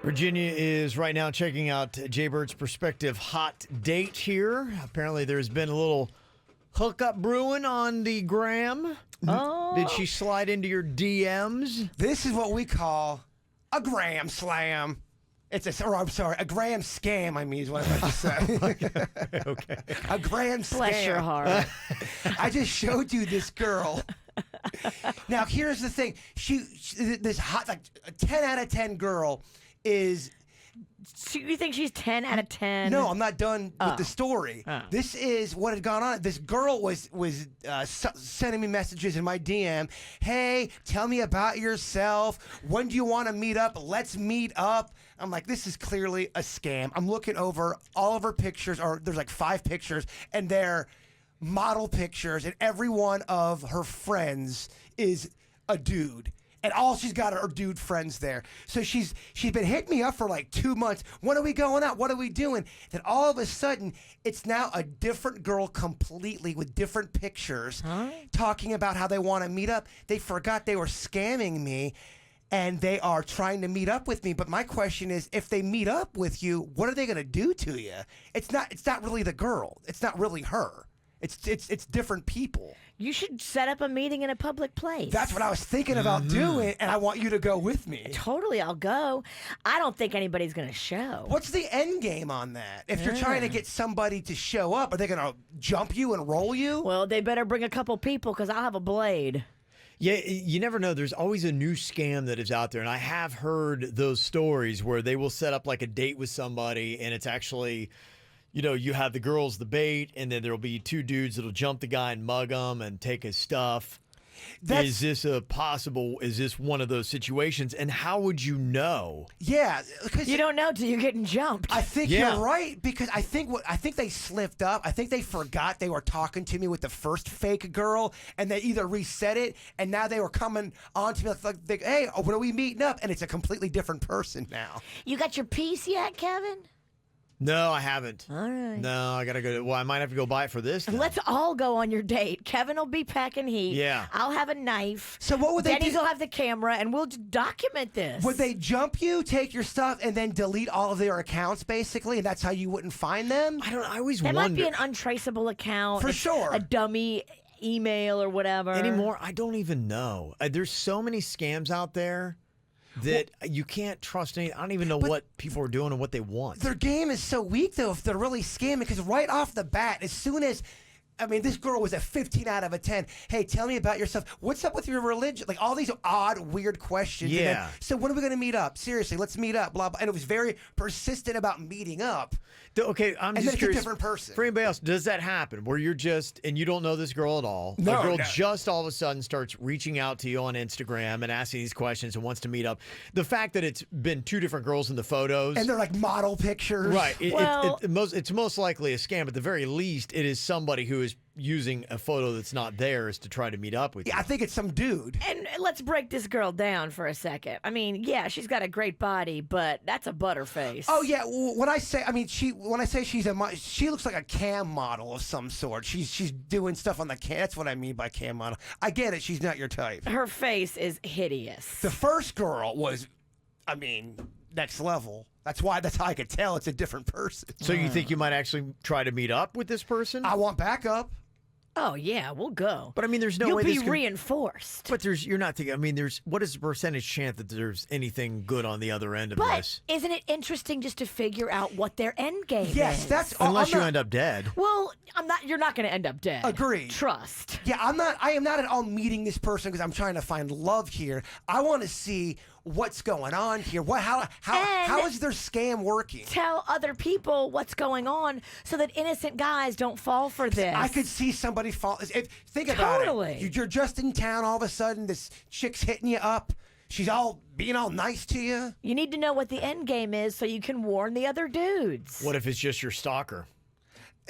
Virginia is right now checking out Jaybird's prospective hot date here. Apparently, there's been a little hookup brewing on the gram. Oh. Did she slide into your DMs? This is what we call a gram slam. It's a gram scam. I mean, is what I meant to say. Okay. A gram scam. Bless your heart. I just showed you this girl. Now, here's the thing. This hot, like a 10 out of 10 girl is. So you think she's 10 out of 10? No, I'm not done with the story. Oh. This is what had gone on. This girl was sending me messages in my DM. Hey, tell me about yourself. When do you want to meet up? Let's meet up. I'm like, this is clearly a scam. I'm looking over all of her pictures, or there's like 5 pictures, and they're model pictures, and every one of her friends is a dude. And all she's got are dude friends there. So she's been hitting me up for like 2 months. When are we going out? What are we doing? Then all of a sudden, it's now a different girl completely with different pictures talking about how they want to meet up. They forgot they were scamming me, and they are trying to meet up with me. But my question is, if they meet up with you, what are they going to do to you? It's not really the girl. It's not really her. It's different people. You should set up a meeting in a public place. That's what I was thinking about doing, and I want you to go with me. Totally, I'll go. I don't think anybody's going to show. What's the end game on that? If you're trying to get somebody to show up, are they going to jump you and roll you? Well, they better bring a couple people because I'll have a blade. Yeah, you never know. There's always a new scam that is out there. And I have heard those stories where they will set up like a date with somebody, and it's actually, you know, you have the girls, the bait, and then there'll be 2 dudes that'll jump the guy and mug him and take his stuff. Is this one of those situations? And how would you know? Yeah, because You don't know till you're getting jumped. I think you're right, because I think they slipped up. I think they forgot they were talking to me with the first fake girl, and they either reset it, and now they were coming on to me like hey, when are we meeting up? And it's a completely different person now. You got your piece yet, Kevin? No, I haven't. All right. No, I got to go. Well, I might have to go buy it for this. then. Let's all go on your date. Kevin will be packing heat. Yeah. I'll have a knife. So what would they Denny's do? will have the camera, and we'll document this. Would they jump you, take your stuff, and then delete all of their accounts, basically, and that's how you wouldn't find them? I don't know. I always That wonder. might be an untraceable account. For It's sure. A dummy email or whatever. Anymore, I don't even know. There's so many scams out there that you can't trust any. I don't even know what people are doing and what they want. Their game is so weak, though, if they're really scamming, because right off the bat, as soon as, I mean, this girl was a 15 out of a 10. Hey, tell me about yourself. What's up with your religion? Like, all these odd, weird questions. And Yeah. then, so when are we going to meet up? Seriously, let's meet up, blah, blah. And it was very persistent about meeting up. Okay, I'm And then just it's a curious. different person. For anybody else, does that happen where you're just, and you don't know this girl at all? No, A girl no. just all of a sudden starts reaching out to you on Instagram and asking these questions and wants to meet up. The fact that it's been 2 different girls in the photos. And they're like model pictures. Right. Well- It's most likely a scam. At the very least, it is somebody who is using a photo that's not theirs to try to meet up with you. Yeah, I think it's some dude. And let's break this girl down for a second. I mean, yeah, she's got a great body, but that's a butterface. Oh yeah, when I say, I mean, when I say she looks like a cam model of some sort. She's doing stuff on the cam. That's what I mean by cam model. I get it. She's not your type. Her face is hideous. The first girl was, I mean, next level. That's how I could tell it's a different person. So you think you might actually try to meet up with this person? I want backup. Oh yeah, we'll go. But I mean, there's no You'll way be this can... reinforced. But you're not thinking. I mean, what is the percentage chance that there's anything good on the other end of But this? isn't it interesting just to figure out what their end game Yes, is? that's Unless you I'm not- end up dead. Well, you're not going to end up dead. Agreed. Trust. Yeah, I am not at all meeting this person because I'm trying to find love here. I want to see what's going on here. How is their scam working? Tell other people what's going on so that innocent guys don't fall for this. I could see somebody fall. Think about Totally. it. You're just in town. All of a sudden, this chick's hitting you up. She's being all nice to you. You need to know what the end game is so you can warn the other dudes. What if it's just your stalker?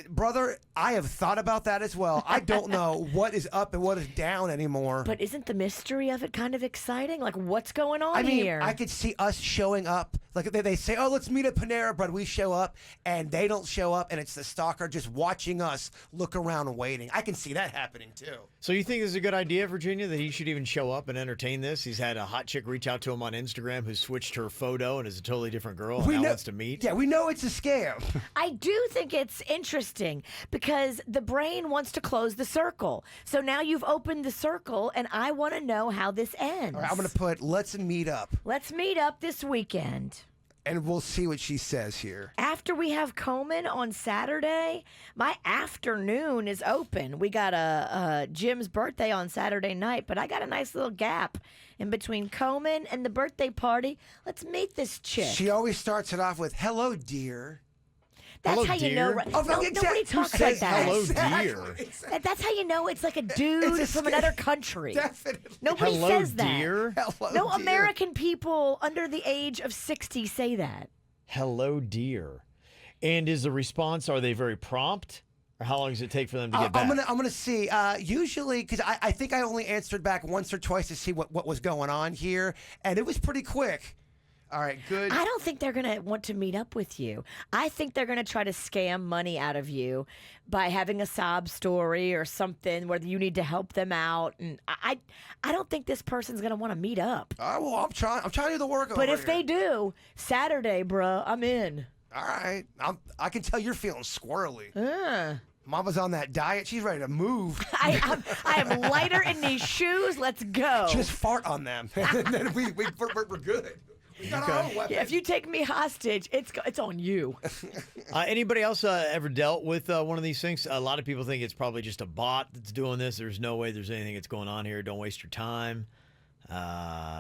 Brother, I have thought about that as well. I don't know what is up and what is down anymore. But isn't the mystery of it kind of exciting? Like, what's going on I mean, here? I could see us showing up. Like they say, oh, let's meet at Panera Bread. We show up, and they don't show up, and it's the stalker just watching us look around and waiting. I can see that happening, too. So you think this is a good idea, Virginia, that he should even show up and entertain this? He's had a hot chick reach out to him on Instagram who switched her photo and is a totally different girl and now wants to meet. Yeah, we know it's a scam. I do think it's interesting because the brain wants to close the circle. So now you've opened the circle, and I want to know how this ends. All right, I'm going to put, let's meet up, Let's meet up this weekend. and we'll see what she says here. After we have Komen on Saturday, my afternoon is open. We got a Jim's birthday on Saturday night, but I got a nice little gap in between Komen and the birthday party. Let's meet this chick. She always starts it off with, hello, dear. That's Hello, how you know. dear. Oh, no, Nobody exactly. talks Who like says that. hello, Exactly. dear? Exactly. That's how you know it's like a dude It's a from scam. another country. Definitely. Nobody Hello, says that. dear. Hello, No dear. American people under the age of 60 say that. Hello, dear. And is the response, are they very prompt? Or how long does it take for them to get I'm back? gonna see. Usually, because I think I only answered back once or twice to see what was going on here, and it was pretty quick. All right, good. I don't think they're going to want to meet up with you. I think they're going to try to scam money out of you by having a sob story or something where you need to help them out. And I don't think this person's going to want to meet up. Well, I'm trying to do the work. But over if here. they do, Saturday, bruh, I'm in. all right, I can tell you're feeling squirrely. Uh. Mama's on that diet. She's ready to move. I am lighter in these shoes. Let's go. Just fart on them, and then we're good. We got our own weapons. Yeah, if you take me hostage, it's on you. Anybody else ever dealt with one of these things? A lot of people think it's probably just a bot that's doing this. There's no way there's anything that's going on here. Don't waste your time.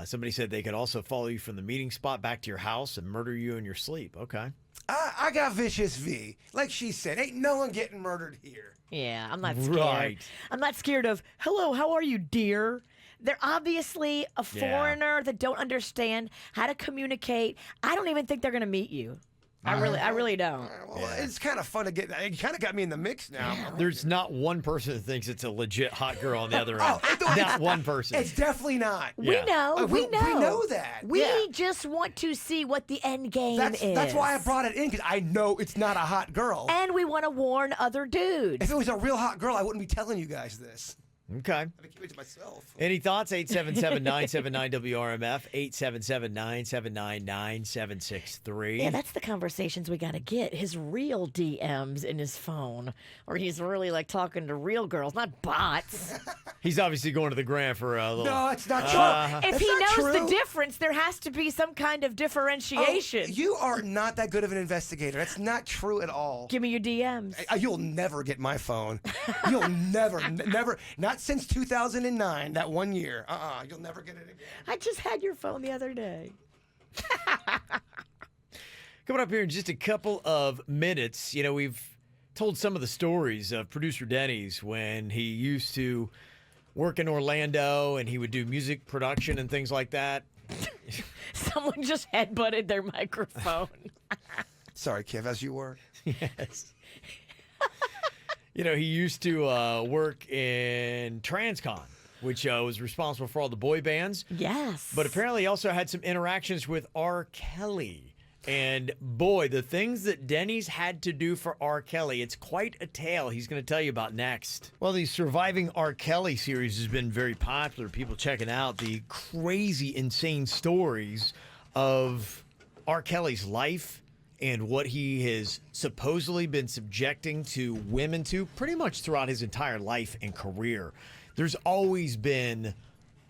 Somebody said they could also follow you from the meeting spot back to your house and murder you in your sleep. Okay. I got vicious V. Like she said, ain't no one getting murdered here. Yeah, I'm not scared. Right. I'm not scared of, hello, how are you, dear? They're obviously a foreigner that don't understand how to communicate. I don't even think they're going to meet you. I really don't. Well, it's kind of fun to get. It kind of got me in the mix now. There's not one person that thinks it's a legit hot girl on the other end. it's- Not one person. It's definitely not. We Yeah. know. We know. We know that. We Yeah. just want to see what the end game That's is. why I brought it in, because I know it's not a hot girl. And we want to warn other dudes. If it was a real hot girl, I wouldn't be telling you guys this. Okay. I'd be keeping it to myself. Any thoughts? 877-979-WRMF, 877-979-9763. Yeah, that's the conversations we got to get. His real DMs in his phone, or he's really like talking to real girls, not bots. He's obviously going to the gram for a little... No, it's not true. If That's he not knows the true. difference, there has to be some kind of Oh, differentiation. you are not that good of an investigator. That's not true at all. Give me your DMs. You'll never get my phone. You'll never, not since 2009, that 1 year. You'll never get it again. I just had your phone the other day. Coming up here in just a couple of minutes, you know, we've told some of the stories of producer Denny's when he used to work in Orlando and he would do music production and things like that. Someone just headbutted their microphone. Sorry, Kev, as you were. Yes. You know, he used to work in Transcon, which was responsible for all the boy bands. Yes. But apparently he also had some interactions with R. Kelly. And boy, the things that Denny's had to do for R. Kelly, it's quite a tale he's going to tell you about next. Well, the Surviving R. Kelly series has been very popular. People checking out the crazy, insane stories of R. Kelly's life and what he has supposedly been subjecting to women to pretty much throughout his entire life and career. There's always been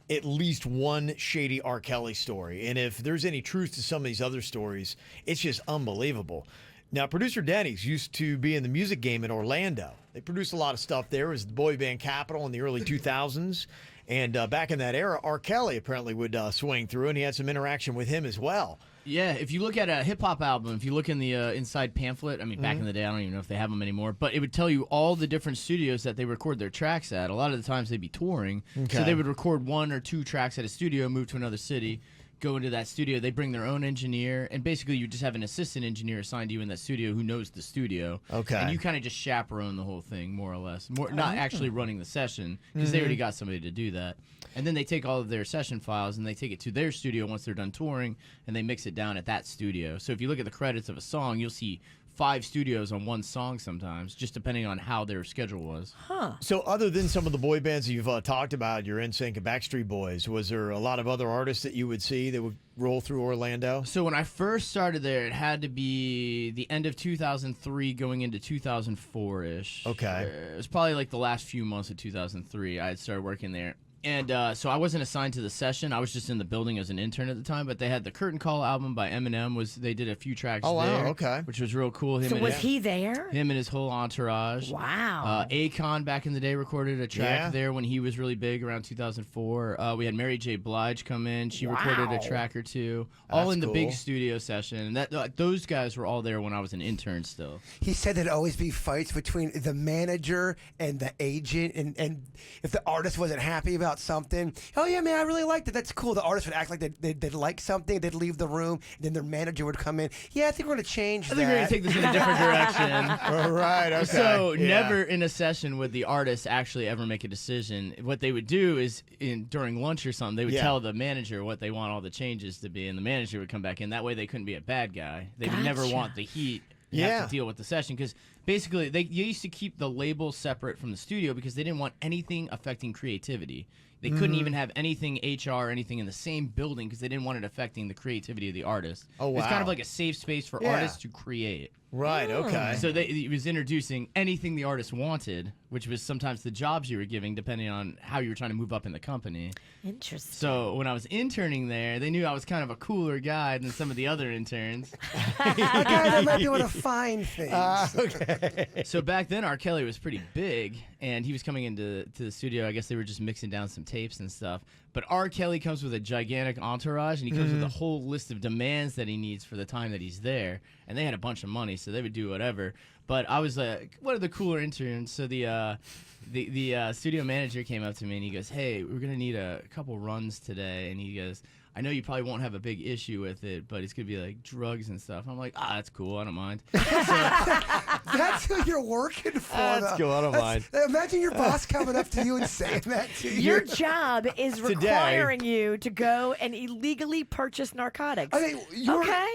at least one shady R. Kelly story. And if there's any truth to some of these other stories, it's just unbelievable. Now, producer Denny's used to be in the music game in Orlando. They produced a lot of stuff there. It was the boy band capital in the early 2000s. And back in that era, R. Kelly apparently would swing through, and he had some interaction with him as well. Yeah, if you look at a hip-hop album, if you look in the inside pamphlet, I mean, back in the day, I don't even know if they have them anymore, but it would tell you all the different studios that they record their tracks at. A lot of the times they'd be touring, so they would record 1 or 2 tracks at a studio, move to another city, go into that studio. They bring their own engineer, and basically you just have an assistant engineer assigned to you in that studio who knows the studio. Okay. And you kind of just chaperone the whole thing, more or less. Not actually running the session, because they already got somebody to do that. And then they take all of their session files and they take it to their studio once they're done touring, and they mix it down at that studio. So if you look at the credits of a song, you'll see 5 studios on one song sometimes, just depending on how their schedule was. So other than some of the boy bands you've talked about, your NSYNC and Backstreet Boys, was there a lot of other artists that you would see that would roll through Orlando? So when I first started there, it had to be the end of 2003 going into 2004-ish. Okay. It was probably like the last few months of 2003 I had started working there. And so I wasn't assigned to the session. I was just in the building as an intern at the time. But they had the Curtain Call album by Eminem. They did a few tracks there. Oh, wow, okay. Which was real cool. So was he there? Him and his whole entourage. Wow. Akon back in the day recorded a track there when he was really big around 2004. We had Mary J. Blige come in. She recorded a track or 2. All in the big studio session. And those guys were all there when I was an intern still. He said there'd always be fights between the manager and the agent, and if the artist wasn't happy about something, oh yeah, man, I really liked it. That's cool. The artist would act like they'd like something. They'd leave the room, and then their manager would come in. Yeah, I think we're going to change that. I think we're going to take this in a different direction. All right, okay. So never in a session would the artist actually ever make a decision. What they would do is during lunch or something, they would tell the manager what they want all the changes to be, and the manager would come back in. That way they couldn't be a bad guy. They would never want the heat have to deal with the session, because basically they used to keep the label separate from the studio because they didn't want anything affecting creativity. They couldn't even have anything HR or anything in the same building because they didn't want it affecting the creativity of the artist. Oh, wow. It's kind of like a safe space for artists to create. Right, okay. So it was introducing anything the artist wanted, which was sometimes the jobs you were giving depending on how you were trying to move up in the company. Interesting. So when I was interning there, they knew I was kind of a cooler guy than some of the other interns. A guy that might be able to find things. Okay. So back then, R. Kelly was pretty big, and he was coming into the studio. I guess they were just mixing down some tapes and stuff. But R. Kelly comes with a gigantic entourage, and he comes with a whole list of demands that he needs for the time that he's there. And they had a bunch of money, so they would do whatever. But I was one of the cooler interns. So the studio manager came up to me, and he goes, "Hey, we're going to need a couple runs today." And he goes, "I know you probably won't have a big issue with it, but it's going to be like drugs and stuff." I'm like, that's cool. I don't mind. That's who you're working for. That's cool. I don't mind. Imagine your boss coming up to you and saying that to you. Your job is requiring you to go and illegally purchase narcotics. I mean,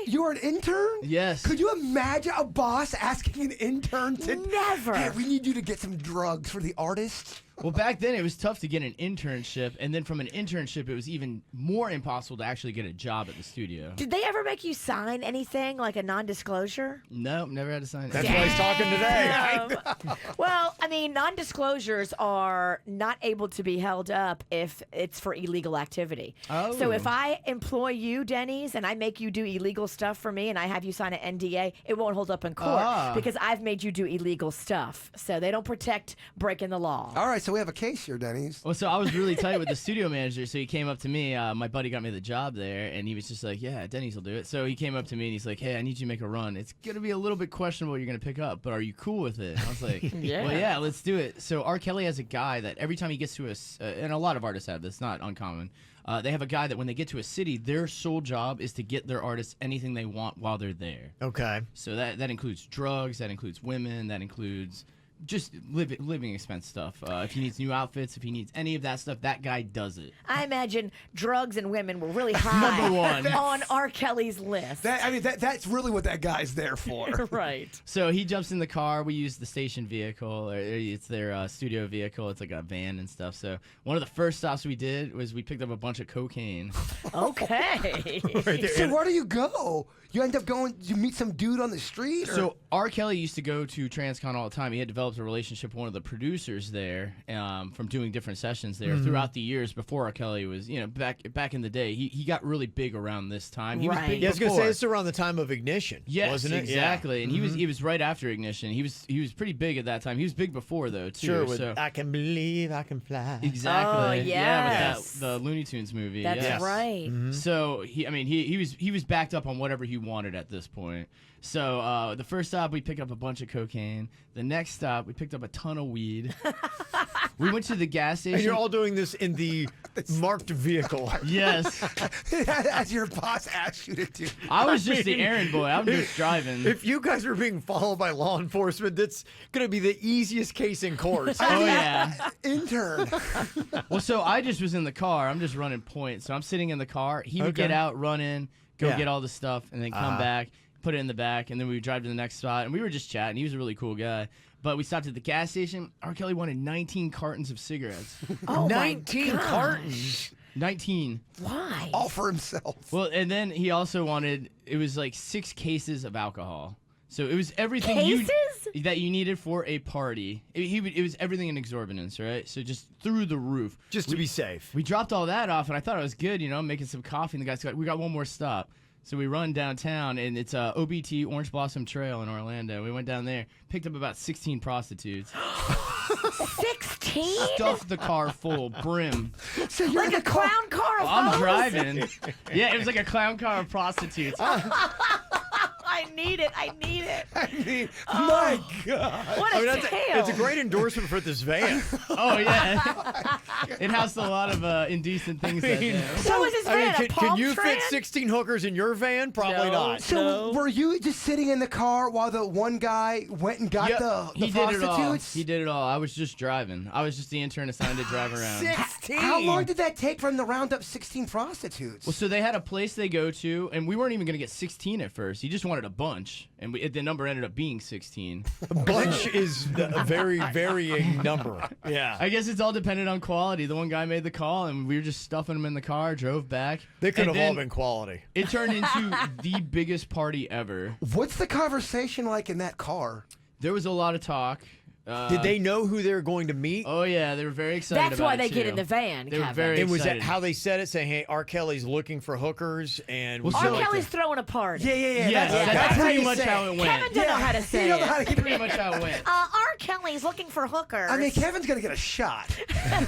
you're an intern? Yes. Could you imagine a boss asking an intern to... Never. Hey, we need you to get some drugs for the artist? Well, back then it was tough to get an internship, and then from an internship it was even more impossible to actually get a job at the studio. Did they ever make you sign anything like a non-disclosure? Nope, never had to sign it. That's why he's talking today. Well, I mean, non-disclosures are not able to be held up if it's for illegal activity. Oh. So if I employ you, Denny's, and I make you do illegal stuff for me and I have you sign an NDA, it won't hold up in court because I've made you do illegal stuff. So they don't protect breaking the law. All right, so we have a case here, Denny's. Well, so I was really tight with the studio manager, so he came up to me. My buddy got me the job there, and he was just like, yeah, Denny's will do it. So he came up to me, and he's like, hey, I need you to make a run. It's going to be a little bit questionable what you're going to pick up, but are you cool with it? And I was like, well, yeah, let's do it. So R. Kelly has a guy that every time he gets to and a lot of artists have this, not uncommon, they have a guy that when they get to a city, their sole job is to get their artists anything they want while they're there. Okay. So that includes drugs, that includes women, that includes just living expense stuff. If he needs new outfits, if he needs any of that stuff, that guy does it. I imagine drugs and women were really high Number one. on R. Kelly's list. That's really what that guy's there for. Right. So he jumps in the car. We use the station vehicle. Or it's their studio vehicle. It's like a van and stuff. So one of the first stops we did was we picked up a bunch of cocaine. Okay. So where do you go? You end up going, you meet some dude on the street? Or? So R. Kelly used to go to Transcon all the time. He had developed a relationship with one of the producers there from doing different sessions there throughout the years before R. Kelly was, back in the day. He got really big around this time. He was Right. big Yeah, I was going to before. say it's around the time of Ignition, Yes, wasn't it? exactly. Yeah. And he was right after Ignition. He was pretty big at that time. He was big before though too. Sure, with so. I Can Believe I Can Fly. Exactly. Oh, Yeah, with yes. the Looney Tunes movie. That's yes. right. So he was backed up on whatever he wanted at this point. So the first stop we picked up a bunch of cocaine. The next stop we picked up a ton of weed. We went to the gas station. And you're all doing this in the marked vehicle. Yes. As your boss asked you to do. I was just the errand boy. I'm just driving. If you guys are being followed by law enforcement, that's going to be the easiest case in court. Oh yeah. Intern. Well, so I just was in the car. I'm just running point. So I'm sitting in the car. He would get Okay. out, run in, go Yeah. get all the stuff, and then come back, put it in the back, and then we would drive to the next spot. And we were just chatting. He was a really cool guy. But we stopped at the gas station. R. Kelly wanted 19 cartons of cigarettes. Oh, 19 my gosh. cartons. 19. Why? All for himself. Well, and then he also wanted, it was like 6 cases of alcohol. So it was everything that you needed for a party. It was everything in exorbitance, right? So just through the roof. Just to be safe. We dropped all that off, and I thought it was good, making some coffee. And the guy's like, we got one more stop. So we run downtown, and it's OBT, Orange Blossom Trail in Orlando. We went down there, picked up about 16 prostitutes. 16? Stuffed the car full, brim. So you're Like in a the car. clown car of I'm hoes? driving. Yeah, it was like a clown car of prostitutes. I need it. I need it. I mean, my God. What a tale. It's a great endorsement for this van. Oh, yeah. It housed a lot of indecent things that day. So was his van a can palm you strand? fit 16 hookers in your van? Probably No. not. So were you just sitting in the car while the one guy went and got Yep, the he did it all. prostitutes? He did it all. I was just driving. I was just the intern assigned to drive around. 16. How long did that take for him to round up 16 prostitutes? Well, so they had a place they go to, and we weren't even going to get 16 at first. He just wanted a bunch, and the number ended up being 16. A bunch is a very varying number. Yeah. I guess it's all dependent on quality. The one guy made the call, and we were just stuffing him in the car, drove back. They could and have all then been quality. It turned into the biggest party ever. What's the conversation like in that car? There was a lot of talk. Did they know who they were going to meet? Oh, yeah, they were very excited That's about why it, they get too. in the van, They were Kevin. very And was that excited. how they said it? Saying, "Hey, R. Kelly's looking for hookers," and Well, would so- you R. like Kelly's to- throwing a party. Yes, that's that's how pretty you much say how it. it went. Kevin don't know how to say You don't know it. how to keep Pretty much how it went. R. Kelly's looking for hookers. I mean, Kevin's going to get a shot.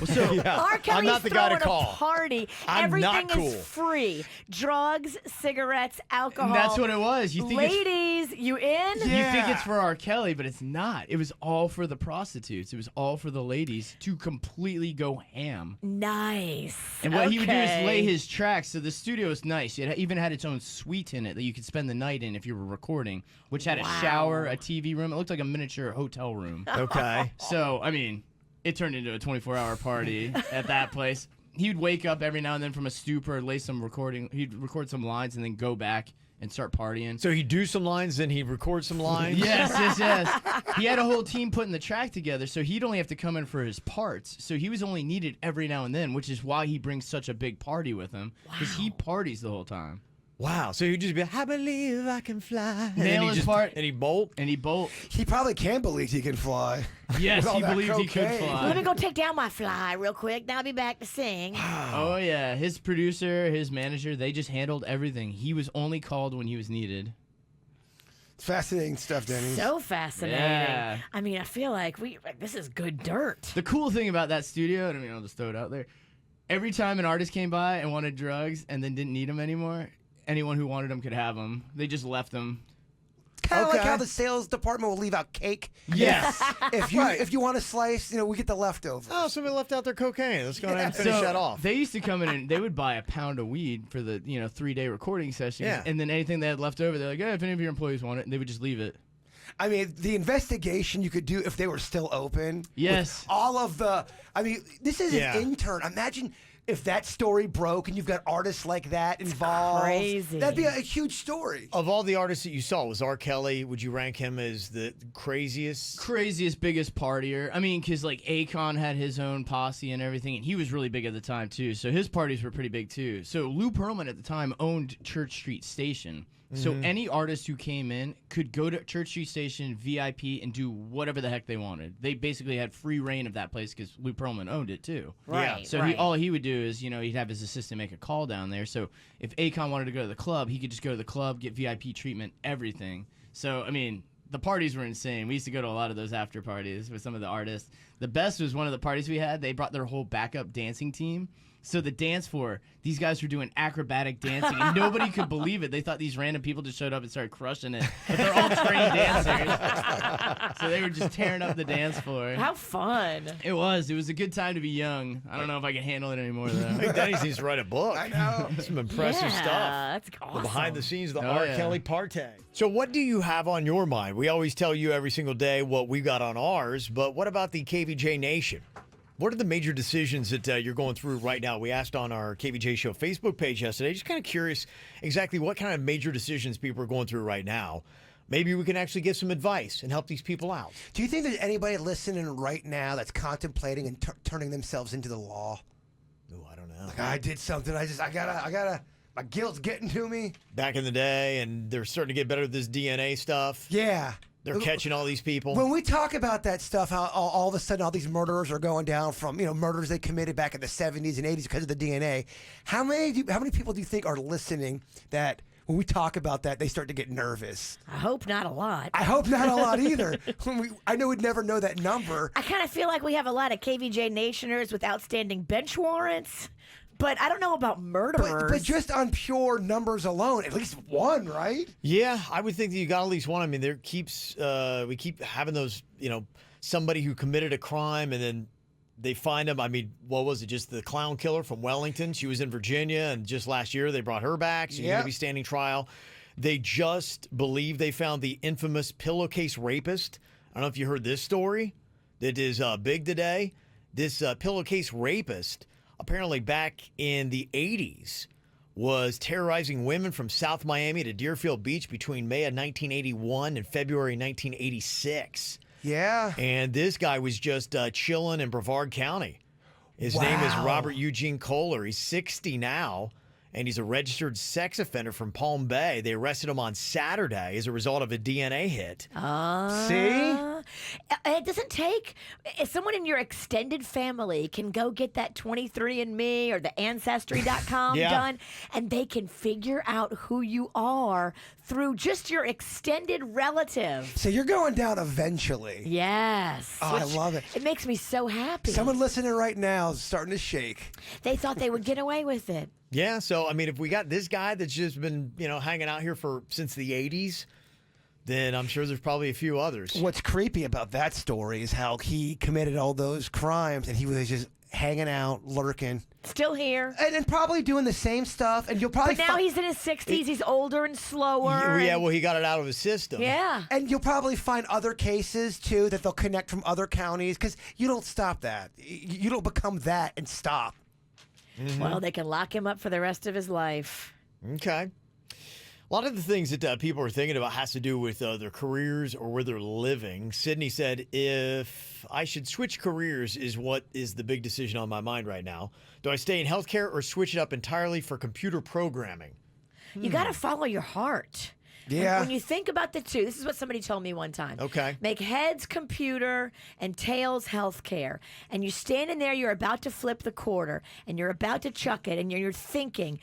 So, Yeah. R. Kelly's I'm not the guy throwing to call. a party. I'm Everything not cool. is free. Drugs, cigarettes, alcohol. and that's what it was. You think it's Ladies, you in? You think it's for R. Kelly, but it's not. It was all for the prostitutes. It was all for the ladies to completely go ham. Nice. And what he would do is Okay. lay his tracks. So the studio is nice. It even had its own suite in it that you could spend the night in if you were recording, which had a shower, a TV room. It looked like a miniature hotel room. Okay. So, I mean, it turned into a 24-hour party at that place. He would wake up every now and then from a stupor, lay some recording. He'd record some lines and then go back and start partying. So he'd do some lines, then he'd record some lines. Yes. He had a whole team putting the track together, so he'd only have to come in for his parts. So he was only needed every now and then, which is why he brings such a big party with him, because he parties the whole time. Wow. So he'd just be, I believe I can fly. And then Nail he his just, part. And he bolt. And he bolt. He probably can believe he can fly. Yes, With all he that believed he could cocaine. fly. Let me go take down my fly real quick. Then I'll be back to sing. Oh, yeah. His producer, his manager, they just handled everything. He was only called when he was needed. It's fascinating stuff, Denny. So fascinating. Yeah. I mean, I feel like this is good dirt. The cool thing about that studio, and I mean, I'll just throw it out there, every time an artist came by and wanted drugs and then didn't need them anymore, anyone who wanted them could have them. They just left them. Kind of like Okay. how the sales department will leave out cake. Yes. If you want a slice, we get the leftovers. Oh, somebody left out their cocaine. Let's go ahead and finish that off. They used to come in and they would buy a pound of weed for the 3-day recording sessions. Yeah. And then anything they had left over, they're like, hey, if any of your employees want it, and they would just leave it. I mean, the investigation you could do if they were still open. Yes. With all of the. I mean, this is Yeah. an intern. Imagine if that story broke and you've got artists like that involved. crazy. That'd be a huge story. Of all the artists that you saw, was R. Kelly, would you rank him as the craziest? Craziest, biggest partier. I mean, because like Akon had his own posse and everything, and he was really big at the time too. So his parties were pretty big too. So Lou Pearlman at the time owned Church Street Station. So any artist who came in could go to Church Street Station, VIP, and do whatever the heck they wanted. They basically had free reign of that place because Lou Pearlman owned it too. Right. So right. all he would do is, he'd have his assistant make a call down there. So if Akon wanted to go to the club, he could just go to the club, get VIP treatment, everything. So, I mean, the parties were insane. We used to go to a lot of those after parties with some of the artists. The best was one of the parties we had. They brought their whole backup dancing team. So the dance floor, these guys were doing acrobatic dancing, and nobody could believe it. They thought these random people just showed up and started crushing it. But they're all trained dancers. So they were just tearing up the dance floor. How fun. It was. It was a good time to be young. I don't know if I can handle it anymore, though. I think Denny's needs to write a book. I know. Some impressive Yeah, stuff. that's awesome. The behind the scenes, the Oh, R. yeah. Kelly party. So what do you have on your mind? We always tell you every single day what we got on ours, but what about the KVJ Nation? What are the major decisions that you're going through right now? We asked on our KVJ Show Facebook page yesterday. Just kind of curious exactly what kind of major decisions people are going through right now. Maybe we can actually give some advice and help these people out. Do you think there's anybody listening right now that's contemplating and turning themselves into the law? Oh, I don't know. Like, I did something. I gotta. My guilt's getting to me. Back in the day, and they're starting to get better at this DNA stuff. Yeah. They're catching all these people. When we talk about that stuff, how all of a sudden all these murderers are going down from murders they committed back in the 70s and 80s because of the DNA. How many people do you think are listening that when we talk about that they start to get nervous? I hope not a lot. I hope not a lot either. I know we'd never know that number. I kind of feel like we have a lot of KVJ Nationers with outstanding bench warrants, but I don't know about murderers. But just on pure numbers alone, at least one, right? Yeah, I would think that you got at least one. I mean, we keep having those, somebody who committed a crime and then they find them. I mean, what was it? Just the clown killer from Wellington. She was in Virginia, and just last year they brought her back. She's going to be standing trial. They just believe they found the infamous pillowcase rapist. I don't know if you heard this story. That is big today. This pillowcase rapist, apparently back in the 80s, was terrorizing women from South Miami to Deerfield Beach between May of 1981 and February 1986. Yeah. And this guy was just chilling in Brevard County. His name is Wow. Robert Eugene Kohler. He's 60 now, and he's a registered sex offender from Palm Bay. They arrested him on Saturday as a result of a DNA hit. See? It doesn't take. If someone in your extended family can go get that 23andMe or the Ancestry.com Yeah. done, and they can figure out who you are through just your extended relatives. So you're going down eventually. Yes. Oh, I love it. It makes me so happy. Someone listening right now is starting to shake. They thought they would get away with it. Yeah, so, I mean, if we got this guy that's just been, hanging out here since the 80s, then I'm sure there's probably a few others. What's creepy about that story is how he committed all those crimes and he was just hanging out, lurking. Still here. And probably doing the same stuff. And you'll probably But now he's in his 60s. He's older and slower. Yeah, well, he got it out of his system. Yeah. And you'll probably find other cases, too, that they'll connect from other counties because you don't stop that. You don't become that and stop. Well, they can lock him up for the rest of his life. Okay. A lot of the things that people are thinking about has to do with their careers or where they're living. Sydney said, if I should switch careers is what is the big decision on my mind right now. Do I stay in healthcare or switch it up entirely for computer programming? You got to follow your heart. Yeah. When you think about the two, this is what somebody told me one time. Okay. Make heads computer and tails healthcare. And you're standing there, you're about to flip the quarter, and you're about to chuck it, and you're thinking,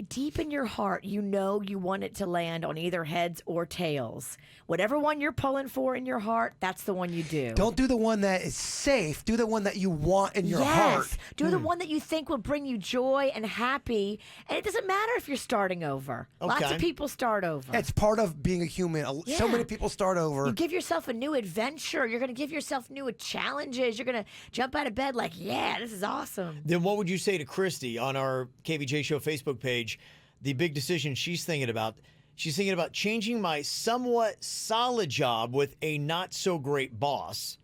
deep in your heart, you know you want it to land on either heads or tails. Whatever one you're pulling for in your heart, that's the one you do. Don't do the one that is safe. Do the one that you want in your Yes. heart. Do the one that you think will bring you joy and happy. And it doesn't matter if you're starting over. Lots Okay. of people start over. It's part of being a human. So Yeah. many people start over. You give yourself a new adventure. You're going to give yourself new challenges. You're going to jump out of bed like, yeah, this is awesome. Then what would you say to Christy on our KVJ Show Facebook page? The big decision she's thinking about, She's thinking about changing my somewhat solid job with a not-so-great boss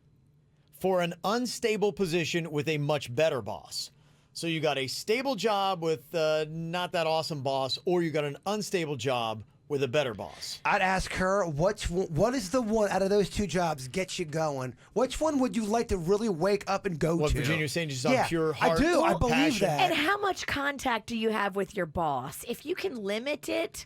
for an unstable position with a much better boss. So you got a stable job with not that awesome boss, or you got an unstable job with a better boss. I'd ask her, what is the one out of those two jobs gets you going? Which one would you like to really wake up and go What to? Virginia's saying, just on pure heart. I do. I believe passion. that. And how much contact do you have with your boss? If you can limit it,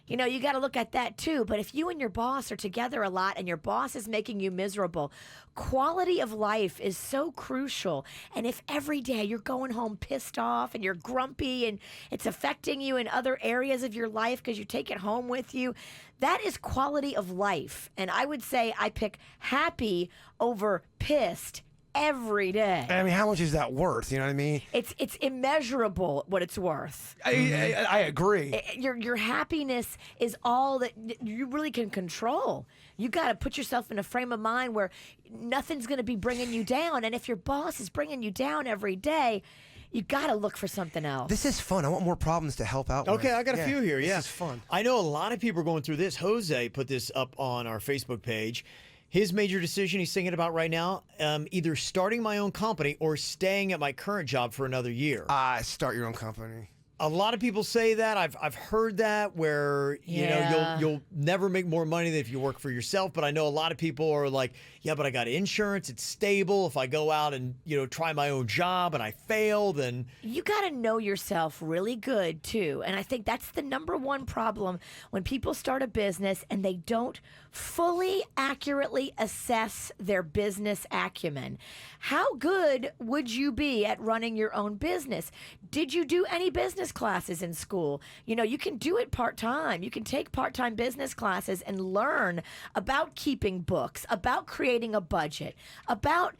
you know, you got to look at that too. But if you and your boss are together a lot and your boss is making you miserable, quality of life is so crucial. And if every day you're going home pissed off and you're grumpy and it's affecting you in other areas of your life because you take it home with you, that is quality of life. And I would say I pick happy over pissed every day. I mean, how much is that worth? You know what I mean? It's immeasurable what it's worth. I agree. Your happiness is all that you really can control. You got to put yourself in a frame of mind where nothing's going to be bringing you down. And if your boss is bringing you down every day, you got to look for something else. This is fun. I want more problems to help out with. Okay, I got a few here. Yeah, This is fun. I know a lot of people are going through this. Jose put this up on our Facebook page. His major decision he's thinking about right now, either starting my own company or staying at my current job for another year. Start your own company. A lot of people say that. I've heard that where you know you'll never make more money than if you work for yourself. But I know a lot of people are like, yeah, but I got insurance. It's stable. If I go out and try my own job and I fail, then you got to know yourself really good too. And I think that's the number one problem when people start a business and they don't fully accurately assess their business acumen. How good would you be at running your own business? Did you do any business classes in school? You can do it part-time. You can take part-time business classes and learn about keeping books, about creating a budget, about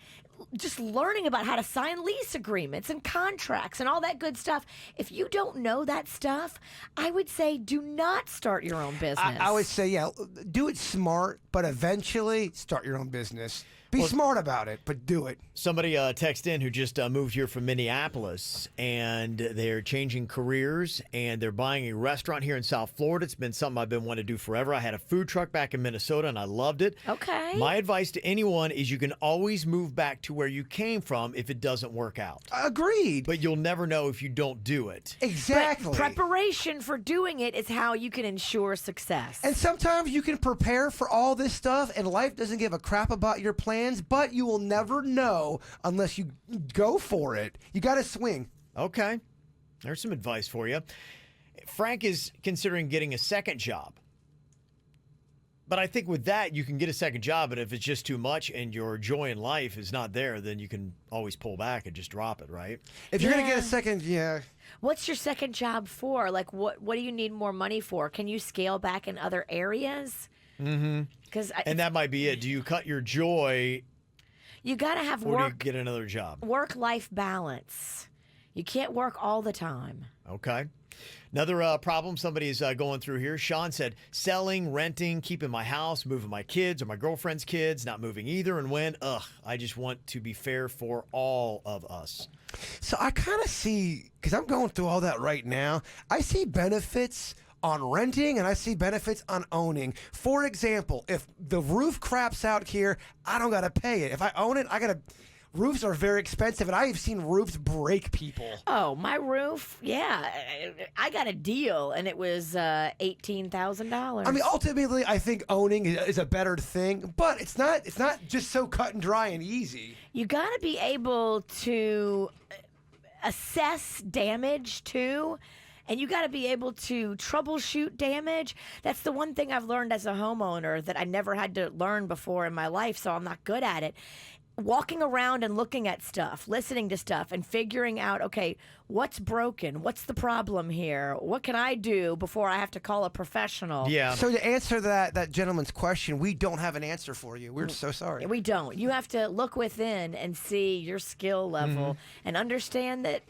just learning about how to sign lease agreements and contracts and all that good stuff. If you don't know that stuff, I would say do not start your own business. I would say, do it smart, but eventually start your own business. Be smart about it, but do it. Somebody texted in who just moved here from Minneapolis, and they're changing careers, and they're buying a restaurant here in South Florida. It's been something I've been wanting to do forever. I had a food truck back in Minnesota, and I loved it. Okay. My advice to anyone is you can always move back to where you came from if it doesn't work out. Agreed. But you'll never know if you don't do it. Exactly. But preparation for doing it is how you can ensure success. And sometimes you can prepare for all this stuff, and life doesn't give a crap about your plans, but you will never know unless you go for it. You got to swing. Okay. There's some advice for you. Frank is considering getting a second job. But I think with that, you can get a second job, and if it's just too much and your joy in life is not there, then you can always pull back and just drop it, right? If you're going to get a second, What's your second job for? Like, what do you need more money for? Can you scale back in other areas? Mm-hmm. And that might be it. Do you cut your joy? You got to have or do you get another job? Work-life balance. You can't work all the time. Okay. Another problem somebody's going through here. Sean said, selling, renting, keeping my house, moving my kids or my girlfriend's kids, not moving either. And when? I just want to be fair for all of us. So I kind of see, because I'm going through all that right now, I see benefits on renting and I see benefits on owning. For example, if the roof craps out here, I don't got to pay it. If I own it, roofs are very expensive, and I have seen roofs break people. Oh, my roof? Yeah. I got a deal, and it was $18,000. I mean, ultimately, I think owning is a better thing, but it's not just so cut and dry and easy. You got to be able to assess damage, too. And you got to be able to troubleshoot damage. That's the one thing I've learned as a homeowner that I never had to learn before in my life, so I'm not good at it. Walking around and looking at stuff, listening to stuff, and figuring out, okay, what's broken? What's the problem here? What can I do before I have to call a professional? Yeah. So to answer that gentleman's question, we don't have an answer for you. We're so sorry. We don't. You have to look within and see your skill level and understand that,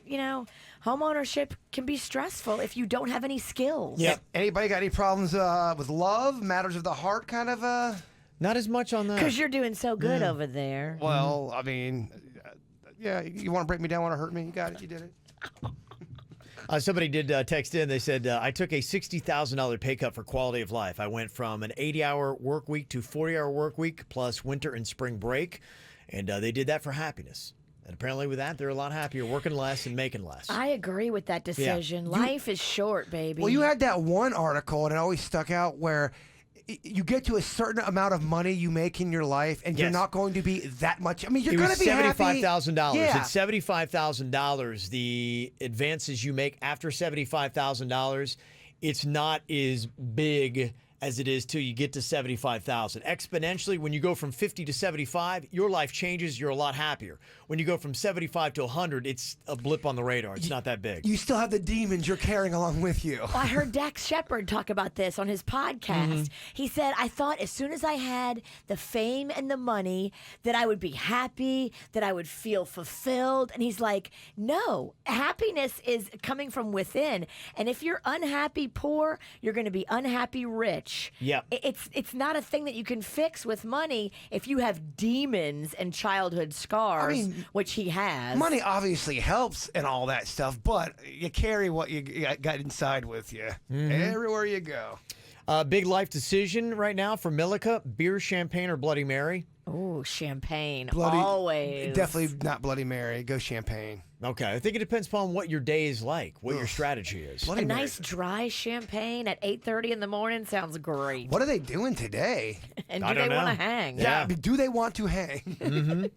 homeownership can be stressful if you don't have any skills. Yeah. Anybody got any problems with love, matters of the heart kind of Not as much on that. Because you're doing so good over there. Well, I mean, you want to break me down, want to hurt me? You got it. You did it. Somebody did text in. They said, I took a $60,000 pay cut for quality of life. I went from an 80-hour work week to 40-hour work week plus winter and spring break. And they did that for happiness. And apparently with that, they're a lot happier working less and making less. I agree with that decision. Life is short, baby. Well, you had that one article, and it always stuck out, where you get to a certain amount of money you make in your life, and you're not going to be that much. I mean, you're going to be happy. $75,000. Yeah. It's $75,000. The advances you make after $75,000, it's not as big as it is till you get to 75,000. Exponentially, when you go from 50 to 75, your life changes. You're a lot happier. When you go from 75 to 100, it's a blip on the radar. It's not that big. You still have the demons you're carrying along with you. I heard Dax Shepard talk about this on his podcast. He said, I thought as soon as I had the fame and the money that I would be happy, that I would feel fulfilled. And he's like, no, happiness is coming from within. And if you're unhappy poor, you're going to be unhappy rich. Yep. It's not a thing that you can fix with money if you have demons and childhood scars, which he has. Money obviously helps and all that stuff, but you carry what you got inside with you everywhere you go. Big life decision right now for Milica, beer, champagne, or Bloody Mary? Oh, champagne. Bloody, always. Definitely not Bloody Mary. Go champagne. Okay. I think it depends upon what your day is like, what your strategy is. Bloody A Mary. nice dry champagne at 8:30 in the morning sounds great. What are they doing today? And I do they don't want to know. hang? Yeah. I mean, do they want to hang?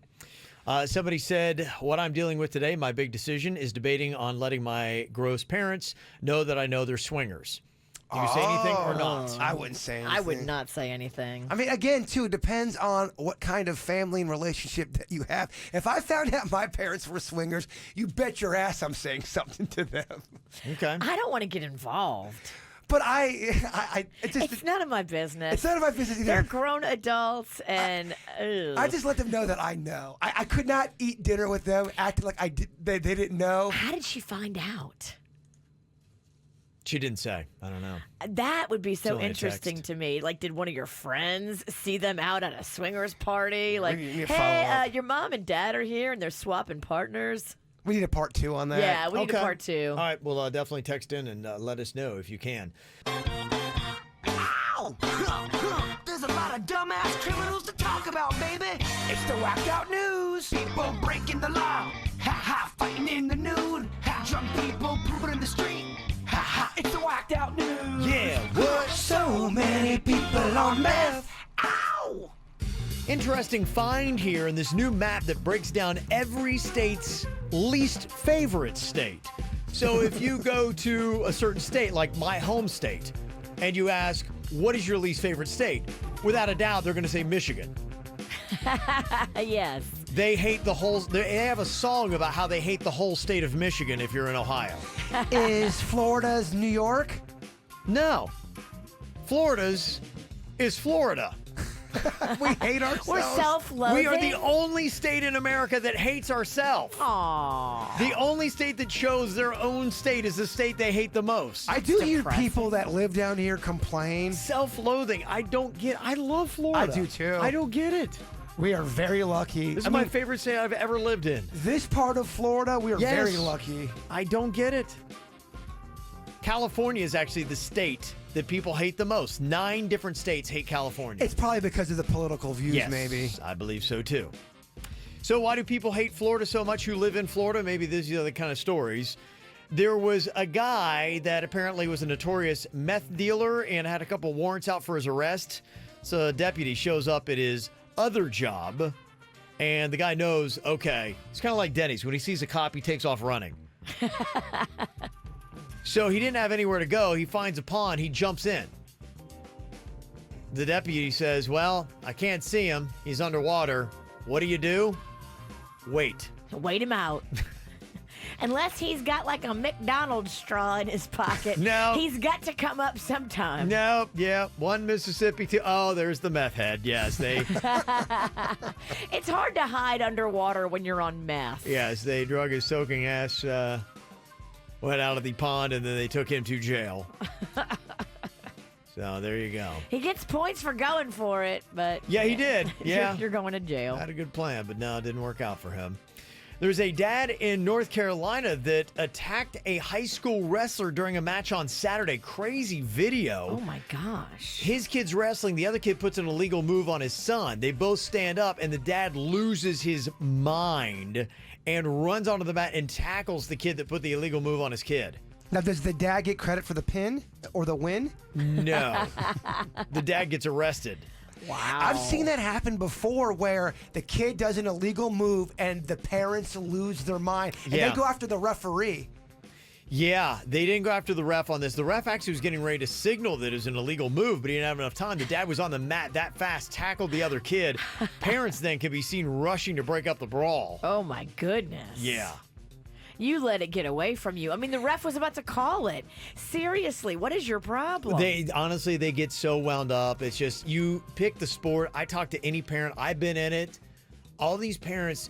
Somebody said, what I'm dealing with today, my big decision, is debating on letting my gross parents know that I know they're swingers. Do you say anything or not? I wouldn't say anything. I would not say anything. I mean, again, too, it depends on what kind of family and relationship that you have. If I found out my parents were swingers, you bet your ass I'm saying something to them. Okay. I don't want to get involved. But it's None of my business. It's none of my business either. They're grown adults, and I just let them know that I know. I could not eat dinner with them acting like they didn't know. How did she find out? She didn't say. I don't know. That would be so only a interesting text. to me. Like, did one of your friends see them out at a swingers party? Like, We need to hey, follow up. your mom and dad are here, and they're swapping partners. We need a part 2 on that. Yeah, we need a part 2. All right. Well, definitely text in and let us know if you can. Ow! There's a lot of dumbass criminals to talk about, baby. It's the whacked out news. People breaking the law. Ha ha, fighting in the nude. Ha, drunk people pooping in the street. Ha ha, it's the whacked out news. Yeah, what? So many people on meth. Ow! Interesting find here in this new map that breaks down every state's least favorite state. So if you go to a certain state, like my home state, and you ask, what is your least favorite state? Without a doubt, they're going to say Michigan. Yes. They hate the whole, they have a song about how they hate the whole state of Michigan if you're in Ohio. Is Florida's New York? No. Florida's is Florida. We hate ourselves. We're self-loathing. We are the only state in America that hates ourselves. Aww. The only state that shows their own state is the state they hate the most. I do hear depressing. people that live down here complain. Self-loathing. I love Florida. I do too. I don't get it. We are very lucky. This is my favorite state I've ever lived in. This part of Florida, we are Yes. very lucky. I don't get it. California is actually the state that people hate the most. 9 different states hate California. It's probably because of the political views, Yes, maybe. I believe so too. So why do people hate Florida so much who live in Florida? Maybe these are the kind of stories. There was a guy that apparently was a notorious meth dealer and had a couple warrants out for his arrest. So a deputy shows up at his other job, and the guy knows, okay, it's kind of like Denny's. When he sees a cop, he takes off running. So he didn't have anywhere to go. He finds a pond. He jumps in. The deputy says, well, I can't see him. He's underwater. What do? Wait. Wait him out. Unless he's got like a McDonald's straw in his pocket. No. He's got to come up sometime. No, yeah. 1 Mississippi, 2. Oh, there's the meth head. Yes, It's hard to hide underwater when you're on meth. yes, they drug his soaking ass, went out of the pond, and then they took him to jail. So there you go. He gets points for going for it, but Yeah, he did. Yeah. you're going to jail. Had a good plan, but no, it didn't work out for him. There's a dad in North Carolina that attacked a high school wrestler during a match on Saturday. Crazy video. Oh my gosh. His kid's wrestling. The other kid puts an illegal move on his son. They both stand up, and the dad loses his mind and runs onto the mat and tackles the kid that put the illegal move on his kid. Now, does the dad get credit for the pin or the win? No. The dad gets arrested. Wow. I've seen that happen before where the kid does an illegal move and the parents lose their mind. And Yeah. they go after the referee. Yeah, they didn't go after the ref on this. The ref actually was getting ready to signal that it was an illegal move, but he didn't have enough time. The dad was on the mat that fast, tackled the other kid. Parents then could be seen rushing to break up the brawl. Oh my goodness. Yeah. You let it get away from you. I mean, the ref was about to call it. Seriously, what is your problem? They honestly, they get so wound up. It's just, you pick the sport. I talk to any parent. I've been in it. All these parents,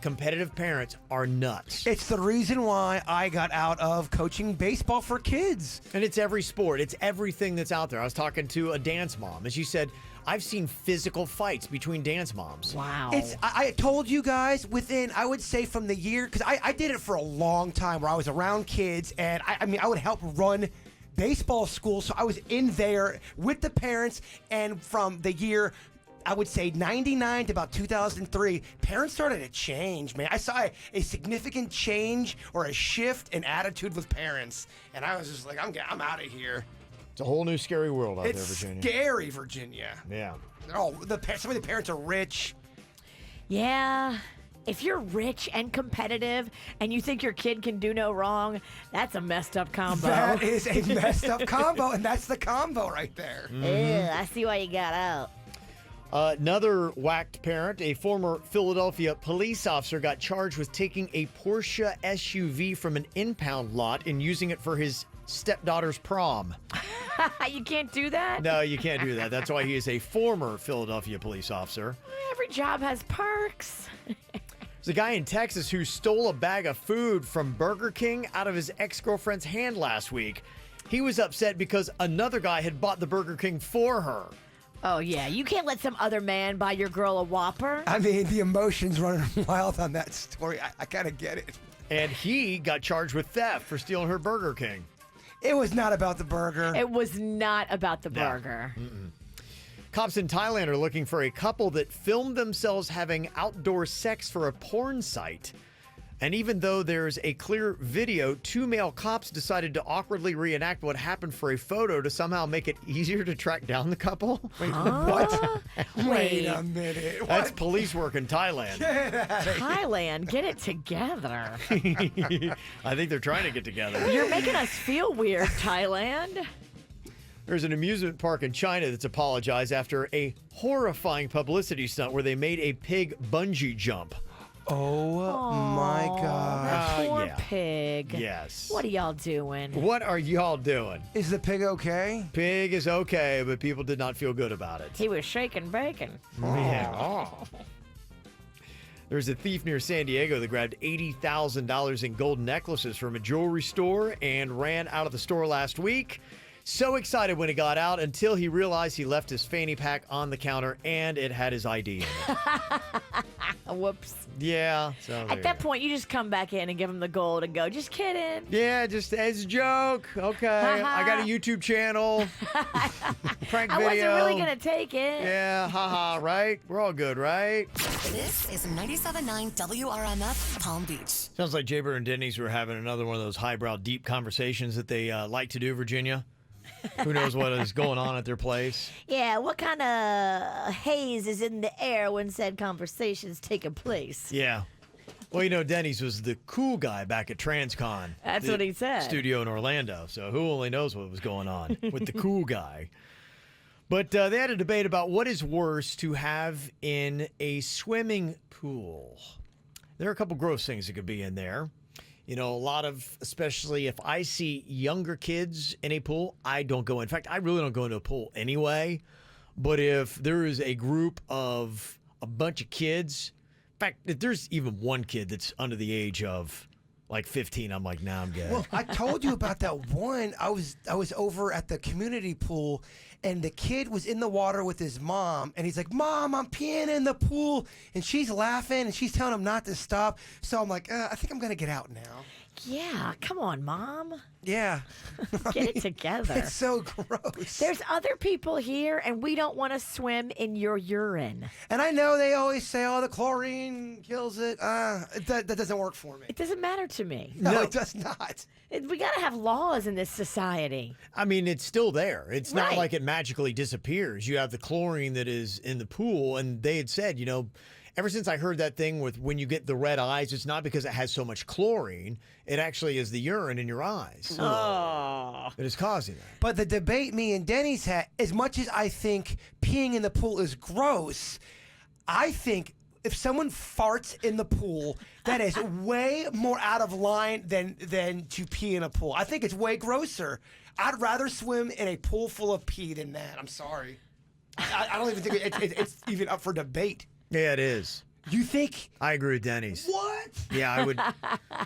competitive parents, are nuts. It's the reason why I got out of coaching baseball for kids. And it's every sport. It's everything that's out there. I was talking to a dance mom, and she said, I've seen physical fights between dance moms. Wow. I told you guys within, I would say from the year, because I did it for a long time where I was around kids, and I would help run baseball school, so I was in there with the parents, and from the year, I would say 99 to about 2003, parents started to change, man. I saw a significant change or a shift in attitude with parents, and I was just like, I'm out of here. It's a whole new scary world out It's there, Virginia. scary, Virginia. Yeah. Oh, some of the parents are rich. Yeah. If you're rich and competitive and you think your kid can do no wrong, that's a messed up combo. That is a messed up combo, and that's the combo right there. Ew, I see why you got out. Another whacked parent, a former Philadelphia police officer, got charged with taking a Porsche SUV from an impound lot and using it for his stepdaughter's prom. You can't do that? No, you can't do that. That's why he is a former Philadelphia police officer. Every job has perks. There's a guy in Texas who stole a bag of food from Burger King out of his ex-girlfriend's hand last week. He was upset because another guy had bought the Burger King for her. Oh, yeah. You can't let some other man buy your girl a Whopper. I mean, the emotions running wild on that story. I kind of get it. And he got charged with theft for stealing her Burger King. It was not about the burger. It was not about the No. burger. Cops in Thailand are looking for a couple that filmed themselves having outdoor sex for a porn site. And even though there's a clear video, two male cops decided to awkwardly reenact what happened for a photo to somehow make it easier to track down the couple. Wait, Huh? Wait a minute. What? That's police work in Thailand. Thailand, get it together. I think they're trying to get together. You're making us feel weird, Thailand. There's an amusement park in China that's apologized after a horrifying publicity stunt where they made a pig bungee jump. Oh my God. That poor yeah. pig. Yes. What are y'all doing? What are y'all doing? Is the pig okay? Pig is okay, but people did not feel good about it. He was shaking bacon. Yeah. There's a thief near San Diego that grabbed $80,000 in gold necklaces from a jewelry store and ran out of the store last week. So excited when he got out until he realized he left his fanny pack on the counter and it had his ID in it. Whoops. Yeah. So there At you that go. point, you just come back in and give him the gold and go, just kidding. Yeah, just as a joke. Okay. I got a YouTube channel. Prank I video. wasn't really going to take it. Yeah, haha, right? We're all good, right? This is 97.9 WRMF Palm Beach. Sounds like Jaybird and Denny's were having another one of those highbrow, deep conversations that they like to do, Virginia. Who knows what is going on at their place? Yeah, what kind of haze is in the air when said conversation's taking place? Yeah. Well, you know, Denny's was the cool guy back at TransCon. That's the what he said. Studio in Orlando. So who only knows what was going on with the cool guy. But they had a debate about what is worse to have in a swimming pool. There are a couple gross things that could be in there. You know, a lot of, especially if I see younger kids in a pool, I don't go. In fact, I really don't go into a pool anyway. But if there is a group of a bunch of kids, in fact, if there's even one kid that's under the age of like 15, I'm like, nah, I'm good. Well, I told you about that one. I was over at the community pool, and the kid was in the water with his mom, and he's like, "Mom, I'm peeing in the pool," and she's laughing, and she's telling him not to stop. So I'm like, I think I'm gonna get out now. Yeah, come on, Mom. Yeah. Get it together. It's so gross. There's other people here, and we don't want to swim in your urine. And I know they always say, "Oh, the chlorine kills it." That doesn't work for me. It doesn't matter to me. No, it does not. We got to have laws in this society. I mean, it's still there. It's not Right. like it magically disappears. You have the chlorine that is in the pool, and they had said, ever since I heard that thing with when you get the red eyes, it's not because it has so much chlorine. It actually is the urine in your eyes that is causing that. But the debate me and Denny's had, as much as I think peeing in the pool is gross, I think if someone farts in the pool, that is way more out of line than to pee in a pool. I think it's way grosser. I'd rather swim in a pool full of pee than that. I'm sorry. I don't even think it's even up for debate. Yeah, it is. You think? I agree with Denny's. What? Yeah, I would.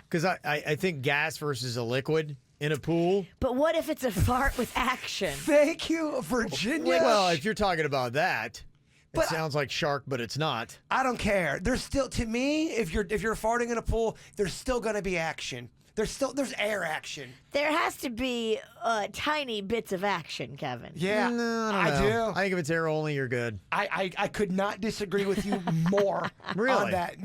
Because I think gas versus a liquid in a pool. But what if it's a fart with action? Thank you, Virginia. Well, if you're talking about that, But it sounds like shark, but it's not. I don't care. There's still, to me, if you're farting in a pool, there's still gonna be action. There's air action. There has to be tiny bits of action, Kevin. Yeah, No, I do. I think if it's air only, you're good. I could not disagree with you more Really? on that.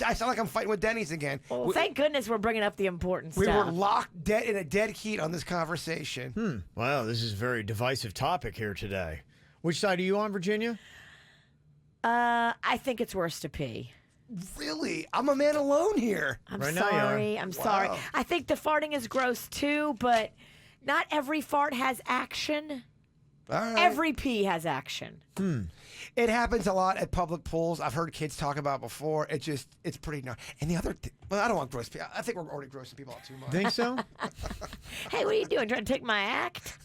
I sound like I'm fighting with Denny's again. Well, thank goodness we're bringing up the important We stuff. were locked dead in a dead heat on this conversation. Wow, this is a very divisive topic here today. Which side are you on, Virginia? I think it's worse to pee. Really? I'm a man alone here. I'm Right now you are. sorry. I'm sorry. Wow. I think the farting is gross too, but not every fart has action. All right. Every pee has action. It happens a lot at public pools. I've heard kids talk about it before. It's pretty gnarly. And the other, well, I don't want gross people. I think we're already grossing people out too much. Think so? Hey, what are you doing? Trying to take my act?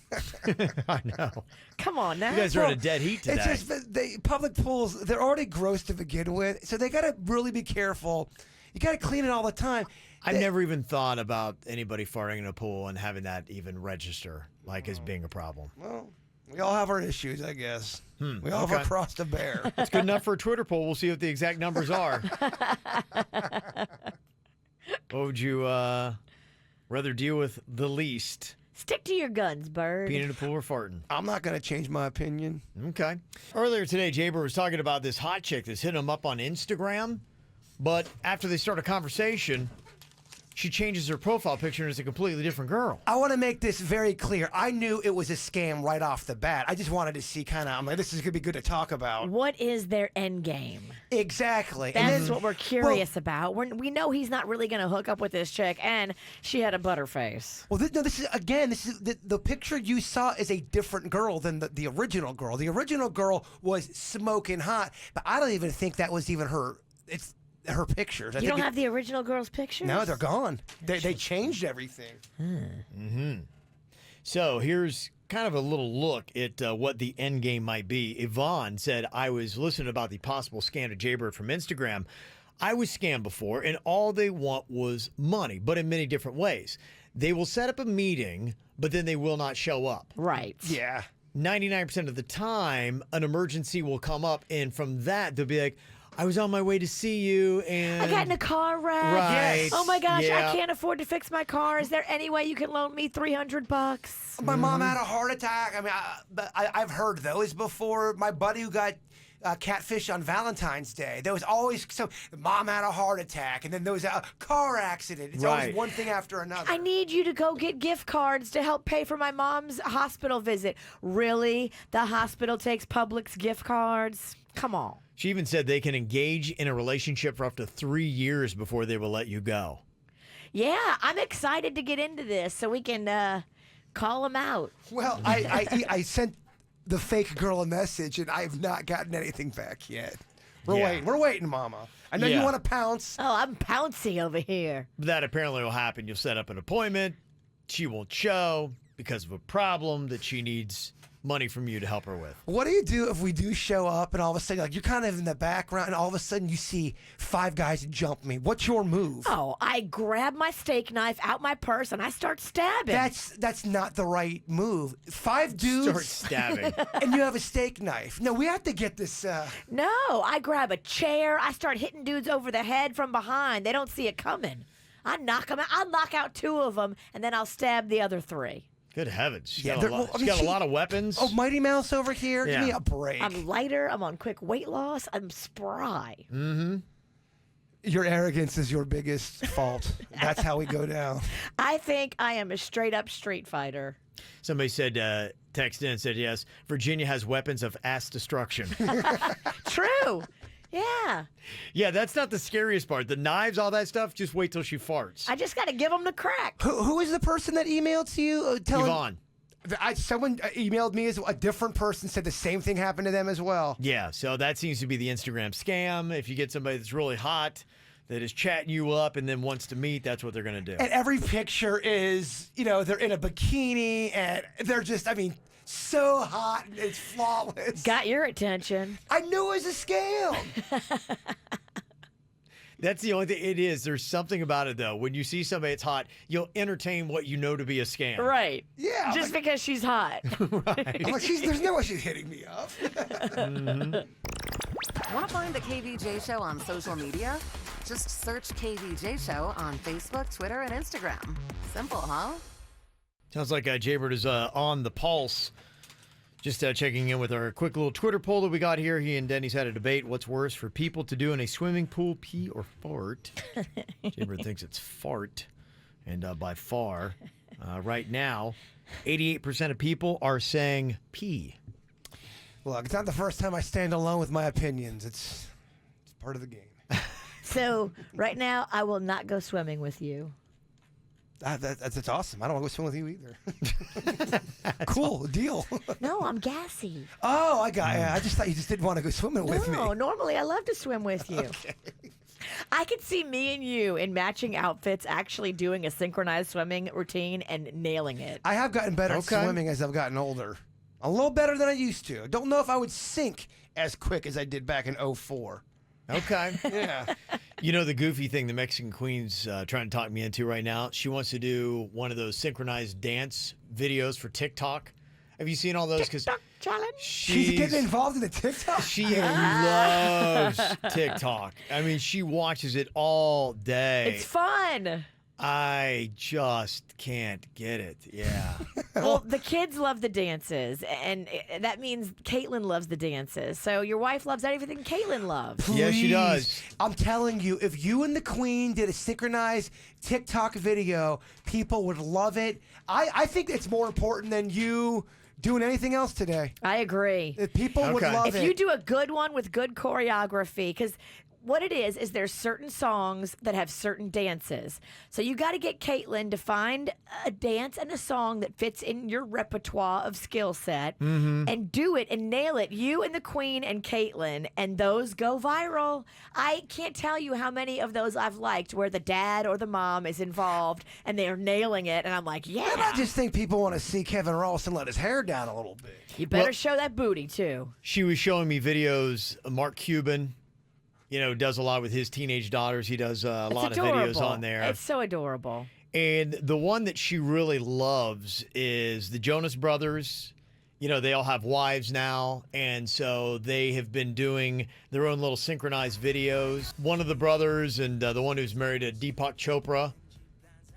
I know. Come on now. You guys are in a dead heat today. It's just the public pools, they're already gross to begin with, so they got to really be careful. You got to clean it all the time. I've never even thought about anybody farting in a pool and having that even register like as being a problem. Well, we all have our issues, I guess. We all have our cross to bear. It's good enough for a Twitter poll. We'll see what the exact numbers are. What would you rather deal with the least? Stick to your guns, bird. Peeing in a pool or farting? I'm not going to change my opinion. Okay. Earlier today, Jaber was talking about this hot chick that's hitting him up on Instagram. But after they start a conversation, she changes her profile picture and it's a completely different girl. I want to make this very clear. I knew it was a scam right off the bat. I just wanted to see I'm like, this is going to be good to talk about. What is their end game? Exactly. That's what we're curious about. We know he's not really going to hook up with this chick, and she had a butterface. Well, this is the picture you saw is a different girl than the original girl. The original girl was smoking hot, but I don't even think that was even her. It's her pictures. You don't have the original girl's pictures? No, they're gone. They changed everything. So here's kind of a little look at what the end game might be. Yvonne said, I was listening about the possible scam to Jaybird from Instagram. I was scammed before, and all they want was money, but in many different ways. They will set up a meeting, but then they will not show up. Right. Yeah. 99% of the time, an emergency will come up, and from that, they'll be like, I was on my way to see you, and I got in a car wreck. Right. Yes. Oh my gosh, Yeah. I can't afford to fix my car. Is there any way you can loan me $300? My mom had a heart attack. I mean, I've heard those before. My buddy who got catfish on Valentine's Day. There was always mom had a heart attack, and then there was a car accident. It's Right. always one thing after another. I need you to go get gift cards to help pay for my mom's hospital visit. Really? The hospital takes Publix gift cards? Come on. she even said they can engage in a relationship for up to 3 years before they will let you go. Yeah, I'm excited to get into this so we can call him out. Well, I sent the fake girl a message, and I have not gotten anything back yet. We're waiting, Mama. I know you Yeah. want to pounce. Oh, I'm pouncy over here. That apparently will happen. You'll set up an appointment. She won't show because of a problem that she needs money from you to help her with. What do you do if we do show up and all of a sudden, like, you're kind of in the background and all of a sudden you see 5 guys jump me? What's your move? Oh, I grab my steak knife out my purse and I start stabbing. That's not the right move. 5 dudes. Start stabbing. And you have a steak knife. No, we have to get this. No, I grab a chair. I start hitting dudes over the head from behind. They don't see it coming. I knock them out. I'll knock out 2 of them, and then I'll stab the other 3. Good heavens. She's Yeah, got, they're- a, lot, well, I she's mean, got a lot of weapons. Oh, Mighty Mouse over here. Yeah. Give me a break. I'm lighter. I'm on quick weight loss. I'm spry. Your arrogance is your biggest fault. That's how we go down. I think I am a straight-up street fighter. Somebody said, text in and said, yes, Virginia has weapons of ass destruction. True. Yeah. Yeah, that's not the scariest part. The knives, all that stuff, just wait till she farts. I just got to give them the crack. Who is the person that emailed to you? Yvonne. Someone emailed me as a different person said the same thing happened to them as well. Yeah, so that seems to be the Instagram scam. If you get somebody that's really hot, that is chatting you up and then wants to meet, that's what they're going to do. And every picture is, they're in a bikini and they're just, so hot and it's flawless. Got your attention. I knew it was a scam. That's the only thing it is. There's something about it, though. When you see somebody that's hot, you'll entertain what you know to be a scam. Right. Yeah. Just because she's hot. I'm like, there's no way she's hitting me up. Want to find the KVJ Show on social media? Just search KVJ Show on Facebook, Twitter, and Instagram. Simple, huh? Sounds like Jaybird is on the pulse. Just checking in with our quick little Twitter poll that we got here. He and Denny's had a debate. What's worse for people to do in a swimming pool, pee or fart? Jaybird thinks it's fart. And by far, right now, 88% of people are saying pee. Look, it's not the first time I stand alone with my opinions. It's part of the game. So right now, I will not go swimming with you. That's awesome. I don't want to go swim with you either. Cool deal. No, I'm gassy. Oh, I got you. I just thought you just didn't want to go swimming with me. No, normally I love to swim with you. Okay. I could see me and you in matching outfits actually doing a synchronized swimming routine and nailing it. I have gotten better Okay. at swimming as I've gotten older. A little better than I used to. Don't know if I would sink as quick as I did back in 04. Okay. Yeah. You know the goofy thing the Mexican Queen's trying to talk me into right now? She wants to do one of those synchronized dance videos for TikTok. Have you seen all those? TikTok challenge? She's getting involved in the TikTok? She loves TikTok. I mean, she watches it all day. It's fun. I just can't get it. Yeah. Well, the kids love the dances, and that means Caitlin loves the dances. So your wife loves everything Caitlin loves. Yes, she Please. does. I'm telling you, if you and the Queen did a synchronized TikTok video, people would love it. I think it's more important than you doing anything else today. I agree. If people would Okay. love If it. you do a good one with good choreography, because what it is there's certain songs that have certain dances. So you got to get Caitlin to find a dance and a song that fits in your repertoire of skill set and do it and nail it. You and the Queen and Caitlin, and those go viral. I can't tell you how many of those I've liked where the dad or the mom is involved and they are nailing it. And I'm like, And yeah, I just think people want to see Kevin Ralston let his hair down a little bit. you better Well- show that booty too. She was showing me videos. Mark Cuban, does a lot with his teenage daughters. He does a It's lot adorable. of videos on there. It's so adorable. And the one that she really loves is the Jonas Brothers. They all have wives now, and so they have been doing their own little synchronized videos. One of the brothers and the one who's married to Deepak Chopra.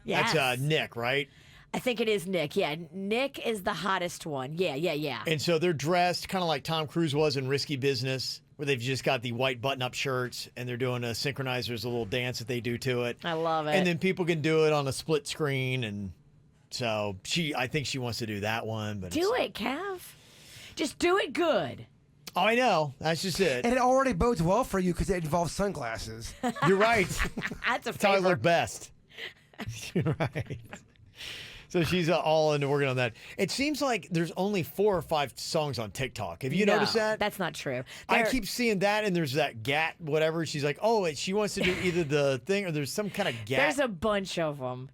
Yes. That's Nick, right? I think it is Nick. Yeah, Nick is the hottest one. Yeah. And so they're dressed kind of like Tom Cruise was in Risky Business, where they've just got the white button-up shirts, and they're doing a synchronized. There's a little dance that they do to it. I love it. And then people can do it on a split screen, and so I think she wants to do that one. But do it, Cav. Just do it good. Oh, I know. That's just it. And it already bodes well for you because it involves sunglasses. You're right. That's a That's how I favor. look best. You're right. So she's all into working on that. It seems like there's only 4 or 5 songs on TikTok. Have you noticed that? That's not true. I keep seeing that, and there's that GAT, whatever. She's like, oh, she wants to do either the thing or there's some kind of GAT. There's a bunch of them.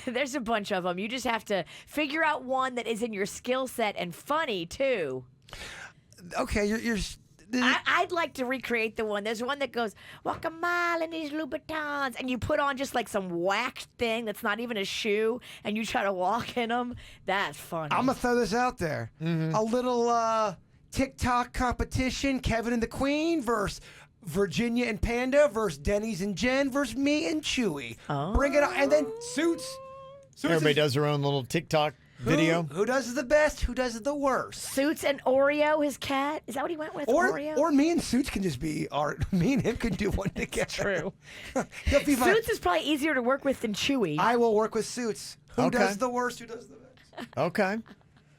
There's a bunch of them. You just have to figure out one that is in your skill set and funny, too. Okay, you're I'd like to recreate the one. There's one that goes, walk a mile in these Louboutins, and you put on just like some whacked thing that's not even a shoe, and you try to walk in them. That's funny. I'm going to throw this out there. A little TikTok competition, Kevin and the Queen versus Virginia and Panda versus Denny's and Jen versus me and Chewy. Oh. Bring it on. And then Suits. Everybody does their own little TikTok video. Who does it the best? Who does it the worst? Suits and Oreo, his cat. Is that what he went with? Oreo? Or me and Suits can just be me and him can do one together. True. He'll be Suits is probably easier to work with than Chewy. I will work with Suits. Who Okay. does the worst? Who does the best? Okay. All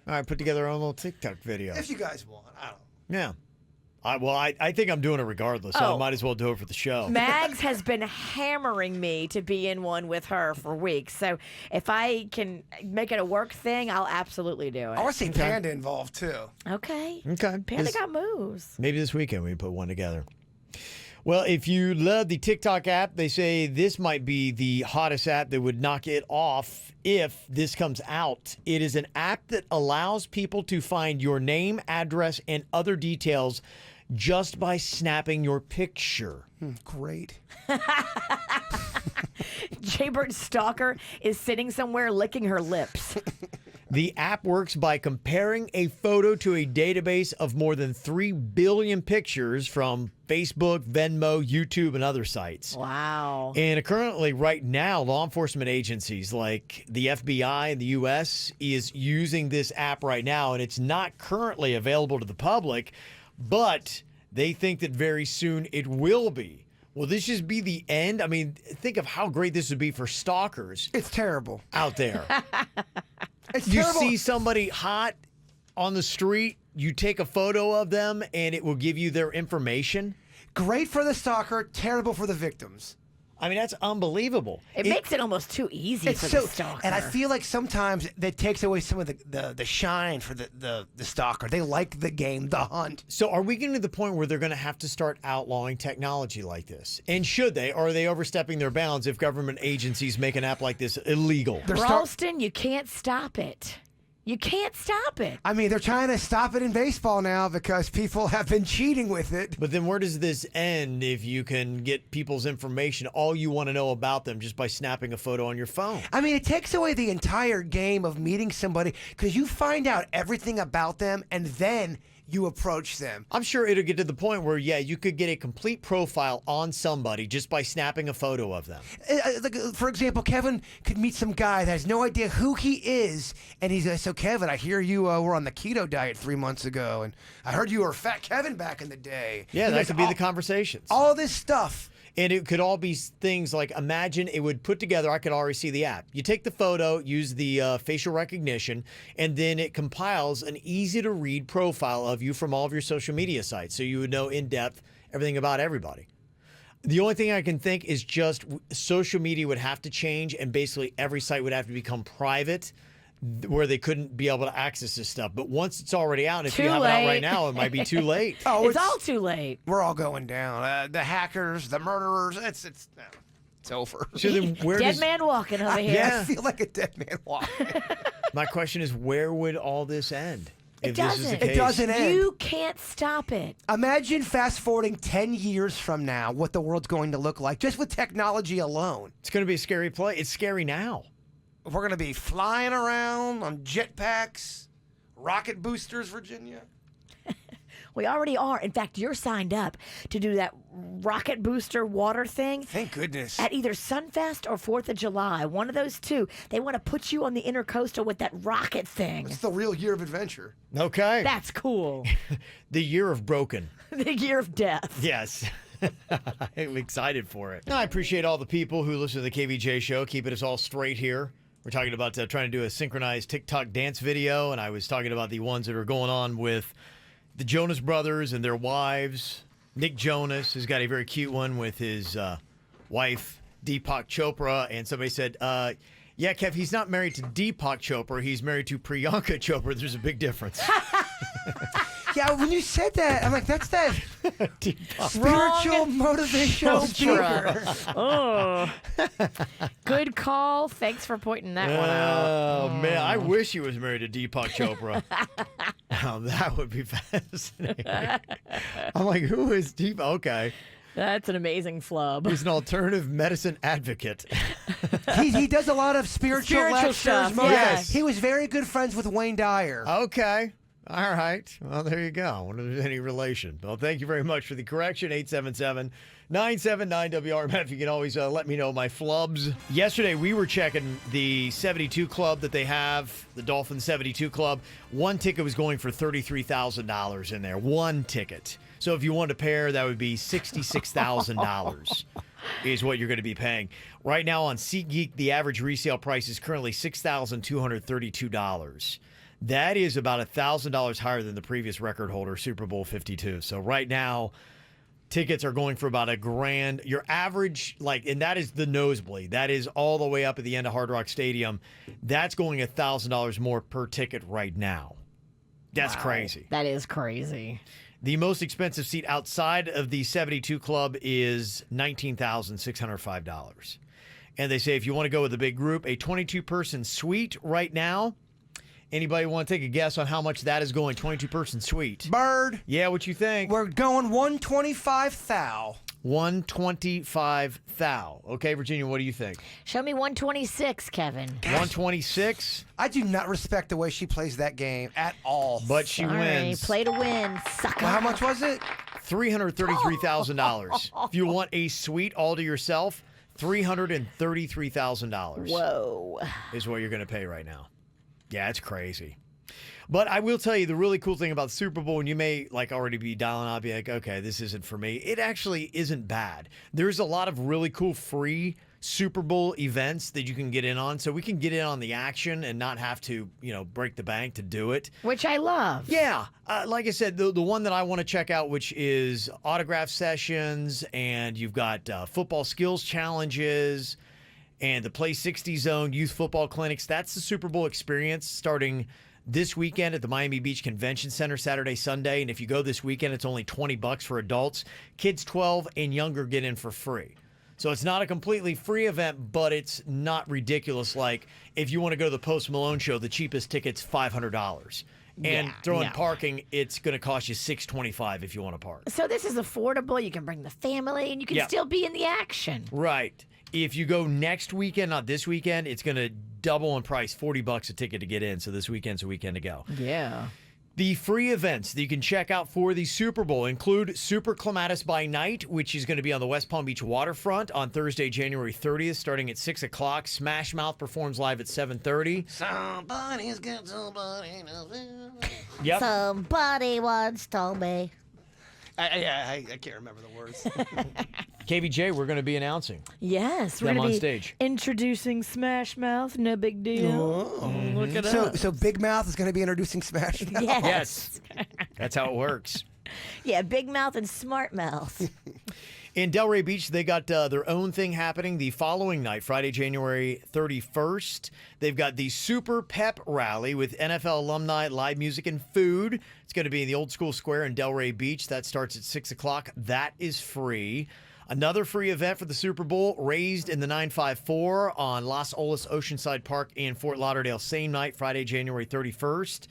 right, put together our own little TikTok video. If you guys want, I don't know. Yeah. I think I'm doing it regardless, so I might as well do it for the show. Mags has been hammering me to be in one with her for weeks. So if I can make it a work thing, I'll absolutely do I it. want to see Panda involved too. Okay. Okay. Panda got moves. Maybe this weekend we can put one together. Well, if you love the TikTok app, they say this might be the hottest app that would knock it off if this comes out. It is an app that allows people to find your name, address, and other details just by snapping your picture. Great. Jaybird's stalker is sitting somewhere licking her lips. The app works by comparing a photo to a database of more than 3 billion pictures from Facebook, Venmo, YouTube, and other sites. Wow. And currently, right now, law enforcement agencies like the FBI in the U.S. is using this app right now, and it's not currently available to the public, but they think that very soon it will be. Will this just be the end? I mean, think of how great this would be for stalkers It's terrible. out there. It's You terrible. see somebody hot on the street, you take a photo of them, and it will give you their information. Great for the stalker, terrible for the victims. I mean, that's unbelievable. It makes it almost too easy for the stalker. and I feel like sometimes that takes away some of the shine for the stalker. They like the game, the hunt. So are we getting to the point where they're going to have to start outlawing technology like this? And should they? Or are they overstepping their bounds if government agencies make an app like this illegal? Ralston, you can't stop it. You can't stop it. I mean, they're trying to stop it in baseball now because people have been cheating with it. But then where does this end if you can get people's information, all you want to know about them, just by snapping a photo on your phone? I mean, it takes away the entire game of meeting somebody because you find out everything about them and then you approach them. I'm sure it'll get to the point where, yeah, you could get a complete profile on somebody just by snapping a photo of them. Like, for example, Kevin could meet some guy that has no idea who he is, and he's like, so Kevin, I hear you were on the keto diet 3 months ago, and I heard you were Fat Kevin back in the day. Yeah, that could be the conversations. All this stuff. And it could all be things like, imagine it would put together, I could already see the app. You take the photo, use the facial recognition, and then it compiles an easy-to-read profile of you from all of your social media sites. So you would know in depth everything about everybody. The only thing I can think is just social media would have to change, and basically every site would have to become private, where they couldn't be able to access this stuff. But once it's already out, if you have it out right now, it might be too late. Oh, it's all too late. We're all going down. The hackers, the murderers, it's over. So then where Dead does, man walking over here. Yeah. I feel like a dead man walking. my question is, where would all this end? If this is the doesn't. case? It doesn't end. You can't stop it. Imagine fast forwarding 10 years from now what the world's going to look like just with technology alone. It's going to be a scary play. It's scary now. We're going to be flying around on jetpacks, rocket boosters, Virginia. We already are. In fact, you're signed up to do that rocket booster water thing. Thank goodness. At either Sunfest or 4th of July. One of those two. They want to put you on the intercoastal with that rocket thing. It's the real year of adventure. Okay. That's cool. The year of broken. The year of death. Yes. I'm excited for it. I appreciate all the people who listen to the KVJ show, keeping us all straight here. We're talking about trying to do a synchronized TikTok dance video, and I was talking about the ones that are going on with the Jonas Brothers and their wives. Nick Jonas has got a very cute one with his wife, Deepak Chopra, and somebody said, Yeah, Kev, he's not married to Deepak Chopra. He's married to Priyanka Chopra. There's a big difference. Yeah, when you said that, I'm like, that's that spiritual Wrong motivational speaker. Oh. Good call. Thanks for pointing that one out. Oh, man. I wish he was married to Deepak Chopra. Now, that would be fascinating. I'm like, who is Deepak? Okay. That's an amazing flub. He's an alternative medicine advocate. He does a lot of spiritual lectures. stuff, yes. He was very good friends with Wayne Dyer. Okay. All right. Well, there you go. I wonder if there's any relation. Well, thank you very much for the correction. 877-979-WRMF. You can always let me know my flubs. Yesterday, we were checking the 72 Club that they have, the Dolphin 72 Club. One ticket was going for $33,000 in there. One ticket. So if you want to pair, that would be $66,000 is what you're going to be paying. Right now on SeatGeek, the average resale price is currently $6,232. That is about $1,000 higher than the previous record holder, Super Bowl 52. So right now, tickets are going for about $1,000. Your average, and that is the nosebleed. That is all the way up at the end of Hard Rock Stadium. That's going $1,000 more per ticket right now. That's crazy. That is crazy. The most expensive seat outside of the 72 Club is $19,605. And they say if you want to go with a big group, a 22-person suite right now. Anybody want to take a guess on how much that is going? 22-person suite. Bird. Yeah, what you think? We're going 125 thou. 125 thou. Okay, Virginia, what do you think? Show me 126, Kevin. 126? I do not respect the way she plays that game at all. But she wins. Play to win, sucker. How much was it? $333,000. If you want a suite all to yourself, $333,000. Whoa. Is what you're going to pay right now. Yeah, it's crazy. But I will tell you the really cool thing about the Super Bowl, and you may already be dialing out, be like, okay, this isn't for me. It actually isn't bad. There's a lot of really cool free Super Bowl events that you can get in on. So we can get in on the action and not have to, break the bank to do it. Which I love. Yeah. Like I said, the one that I want to check out, which is autograph sessions, and you've got football skills challenges, and the Play 60 Zone youth football clinics. That's the Super Bowl experience starting this weekend at the Miami Beach Convention Center, Saturday, Sunday. And if you go this weekend, it's only $20 for adults. Kids 12 and younger get in for free. So it's not a completely free event, but it's not ridiculous. Like if you want to go to the Post Malone show, the cheapest ticket's $500. And throwing parking, it's going to cost you $625 if you want to park. So this is affordable. You can bring the family, and you can still be in the action. Right. If you go next weekend, not this weekend, it's going to double in price, $40 a ticket to get in. So this weekend's a weekend to go. Yeah. The free events that you can check out for the Super Bowl include Super Clematis by Night, which is going to be on the West Palm Beach waterfront on Thursday, January 30th, starting at 6 o'clock. Smash Mouth performs live at 7:30. Somebody's got somebody to Yep. Somebody once told me. I can't remember the words. KVJ, we're going to be announcing. Yes, we're them going on to be stage. introducing Smash Mouth. No big deal. Look at us. So Big Mouth is going to be introducing Smash Mouth? Yes. That's how it works. Yeah, Big Mouth and Smart Mouth. In Delray Beach, they got their own thing happening the following night, Friday, January 31st. They've got the Super Pep Rally with NFL alumni, live music, and food. It's going to be in the Old School Square in Delray Beach. That starts at 6 o'clock. That is free. Another free event for the Super Bowl, Raised in the 954 on Las Olas Oceanside Park in Fort Lauderdale, same night, Friday, January 31st.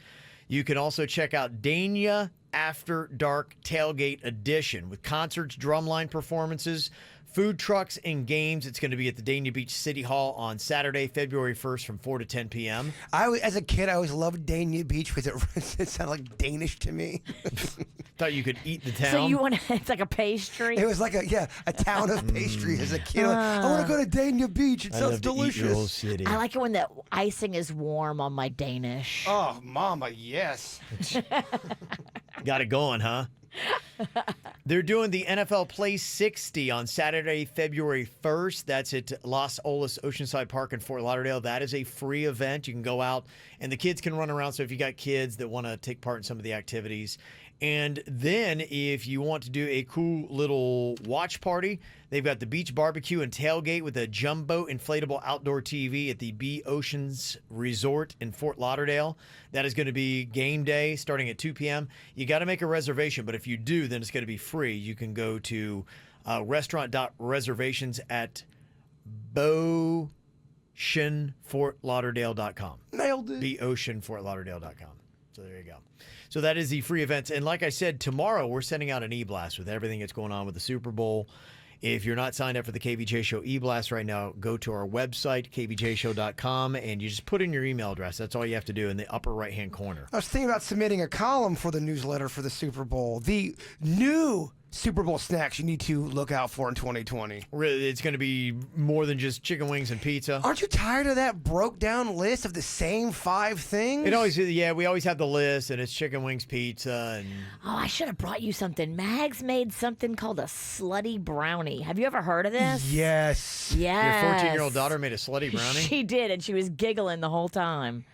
You can also check out Dania After Dark Tailgate Edition with concerts, drumline performances, food trucks, and games. It's going to be at the Dania Beach City Hall on Saturday, February 1st from 4 to 10 p.m. As a kid, I always loved Dania Beach because it sounded like Danish to me. Thought you could eat the town. So you want it's like a pastry? It was like a town of pastry as a kid. I want to go to Dania Beach. It sounds delicious. City. I like it when the icing is warm on my Danish. Oh, mama, yes. Got it going, huh? They're doing the NFL Play 60 on Saturday, February 1st. That's at Las Olas Oceanside Park in Fort Lauderdale. That is a free event. You can go out, and the kids can run around. So if you got kids that want to take part in some of the activities. And then if you want to do a cool little watch party, they've got the beach barbecue and tailgate with a jumbo inflatable outdoor TV at the B Oceans Resort in Fort Lauderdale. That is going to be game day starting at 2 p.m. You got to make a reservation, but if you do, then it's going to be free. You can go to restaurant.reservations at BoceanFortLauderdale.com. Nailed it. BOceanFortLauderdale.com. So there you go. So that is the free events. And like I said, tomorrow we're sending out an e-blast with everything that's going on with the Super Bowl. If you're not signed up for the KVJ Show e-blast right now, go to our website, kvjshow.com, and you just put in your email address. That's all you have to do in the upper right-hand corner. I was thinking about submitting a column for the newsletter for the Super Bowl. The new Super Bowl snacks you need to look out for in 2020. Really, it's going to be more than just chicken wings and pizza. Aren't you tired of that broke down list of the same 5 things? It always, yeah, we always have the list, and it's chicken wings, pizza, and Oh, I should have brought you something. Mags made something called a slutty brownie. Have you ever heard of this? Yes. Yes. your 14-year-old daughter made a slutty brownie. She did, and she was giggling the whole time.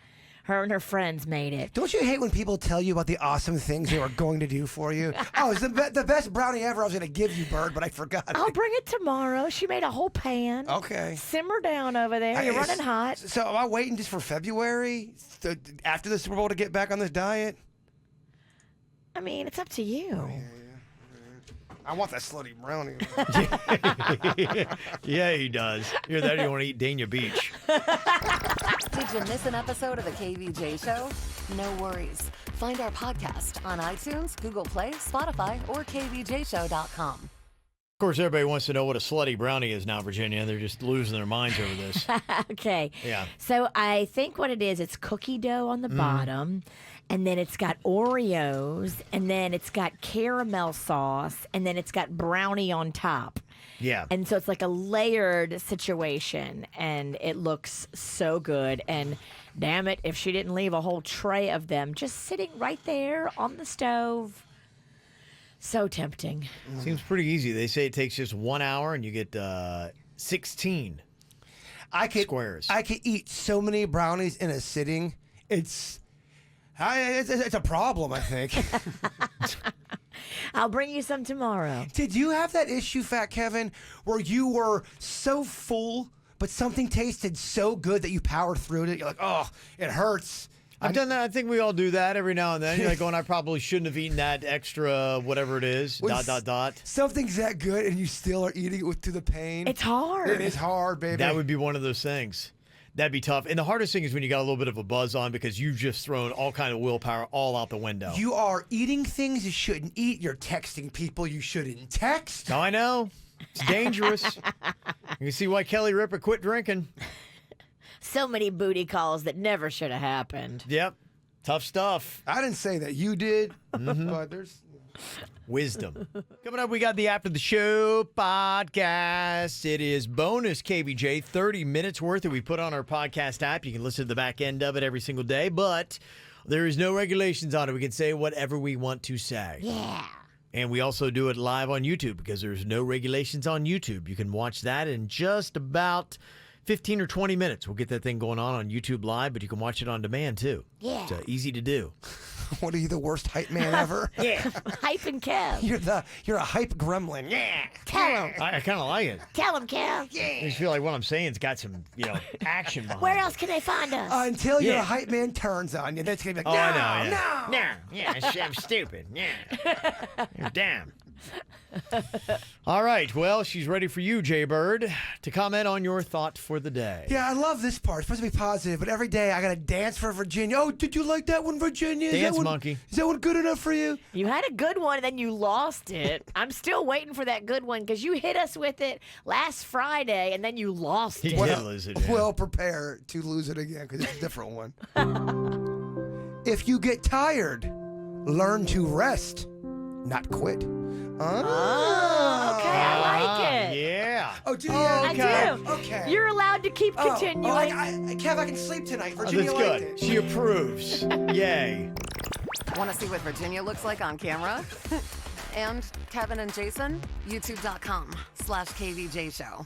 Her and her friends made it. Don't you hate when people tell you about the awesome things they were going to do for you? Oh, it's the best brownie ever I was going to give you, Bird, but I forgot. I'll bring it tomorrow. She made a whole pan. Okay. Simmer down over there. You're running hot. So am I waiting just for February after the Super Bowl to get back on this diet? I mean, it's up to you. I want that slutty brownie. Yeah, he does. You're there, you want to eat Dania Beach. Did you miss an episode of the KVJ Show? No worries. Find our podcast on iTunes, Google Play, Spotify, or kvjshow.com. Of course, everybody wants to know what a slutty brownie is now, Virginia. They're just losing their minds over this. Okay. Yeah. So I think what it is, it's cookie dough on the bottom, and then it's got Oreos, and then it's got caramel sauce, and then it's got brownie on top. Yeah. And so it's like a layered situation, and it looks so good. And damn it, if she didn't leave a whole tray of them just sitting right there on the stove. So tempting. Seems pretty easy. They say it takes just 1 hour and you get 16 squares. I could eat so many brownies in a sitting. It's a problem, I think. I'll bring you some tomorrow. Did you have that issue, Fat Kevin, where you were so full, but something tasted so good that you powered through it? You're like, oh, it hurts. I've done that. I think we all do that every now and then. You're like going, I probably shouldn't have eaten that extra whatever it is, ... Something's that good and you still are eating it through the pain. It's hard. It is hard, baby. That would be one of those things. That'd be tough. And the hardest thing is when you got a little bit of a buzz on because you've just thrown all kind of willpower all out the window. You are eating things you shouldn't eat. You're texting people you shouldn't text. I know. It's dangerous. You can see why Kelly Ripa quit drinking. So many booty calls that never should have happened. Yep. Tough stuff. I didn't say that. You did. But there's Wisdom. Coming up, we got the After the Show podcast. It is bonus KVJ, 30 minutes worth that we put on our podcast app. You can listen to the back end of it every single day, but there is no regulations on it. We can say whatever we want to say. Yeah. And we also do it live on YouTube because there's no regulations on YouTube. You can watch that in just about 15 or 20 minutes. We'll get that thing going on YouTube Live, but you can watch it on demand too. Yeah. It's easy to do. What are you, the worst hype man ever? Yeah. Hype and Kev. You're a hype gremlin. Yeah. Tell him. I kind of like it. Tell him, Kev. I just feel like what I'm saying has got some, action behind Where it. else can they find us? Until your Yeah. hype man turns on you. That's going to be like, Oh, no, I know, yeah. no. No, yeah, I'm stupid. Yeah. You're damn. All right, well, she's ready for you, Jay Bird, to comment on your thought for the day. Yeah, I love this part. It's supposed to be positive, but every day I got to dance for Virginia. Oh, did you like that one, Virginia? Dance monkey. Is that one good enough for you? You had a good one, and then you lost it. I'm still waiting for that good one because you hit us with it last Friday, and then you lost He it. did lose it. Yeah. Well, prepare to lose it again because it's a different one. If you get tired, learn to rest, not quit. Oh, okay, I like it. Yeah. Oh, do you? I Okay. do. Okay. You're allowed to keep continuing. Kev, I can sleep tonight. Oh, Virginia that's liked good. it. She approves. Yay. Want to see what Virginia looks like on camera? And Kevin and Jason? YouTube.com/KVJ Show.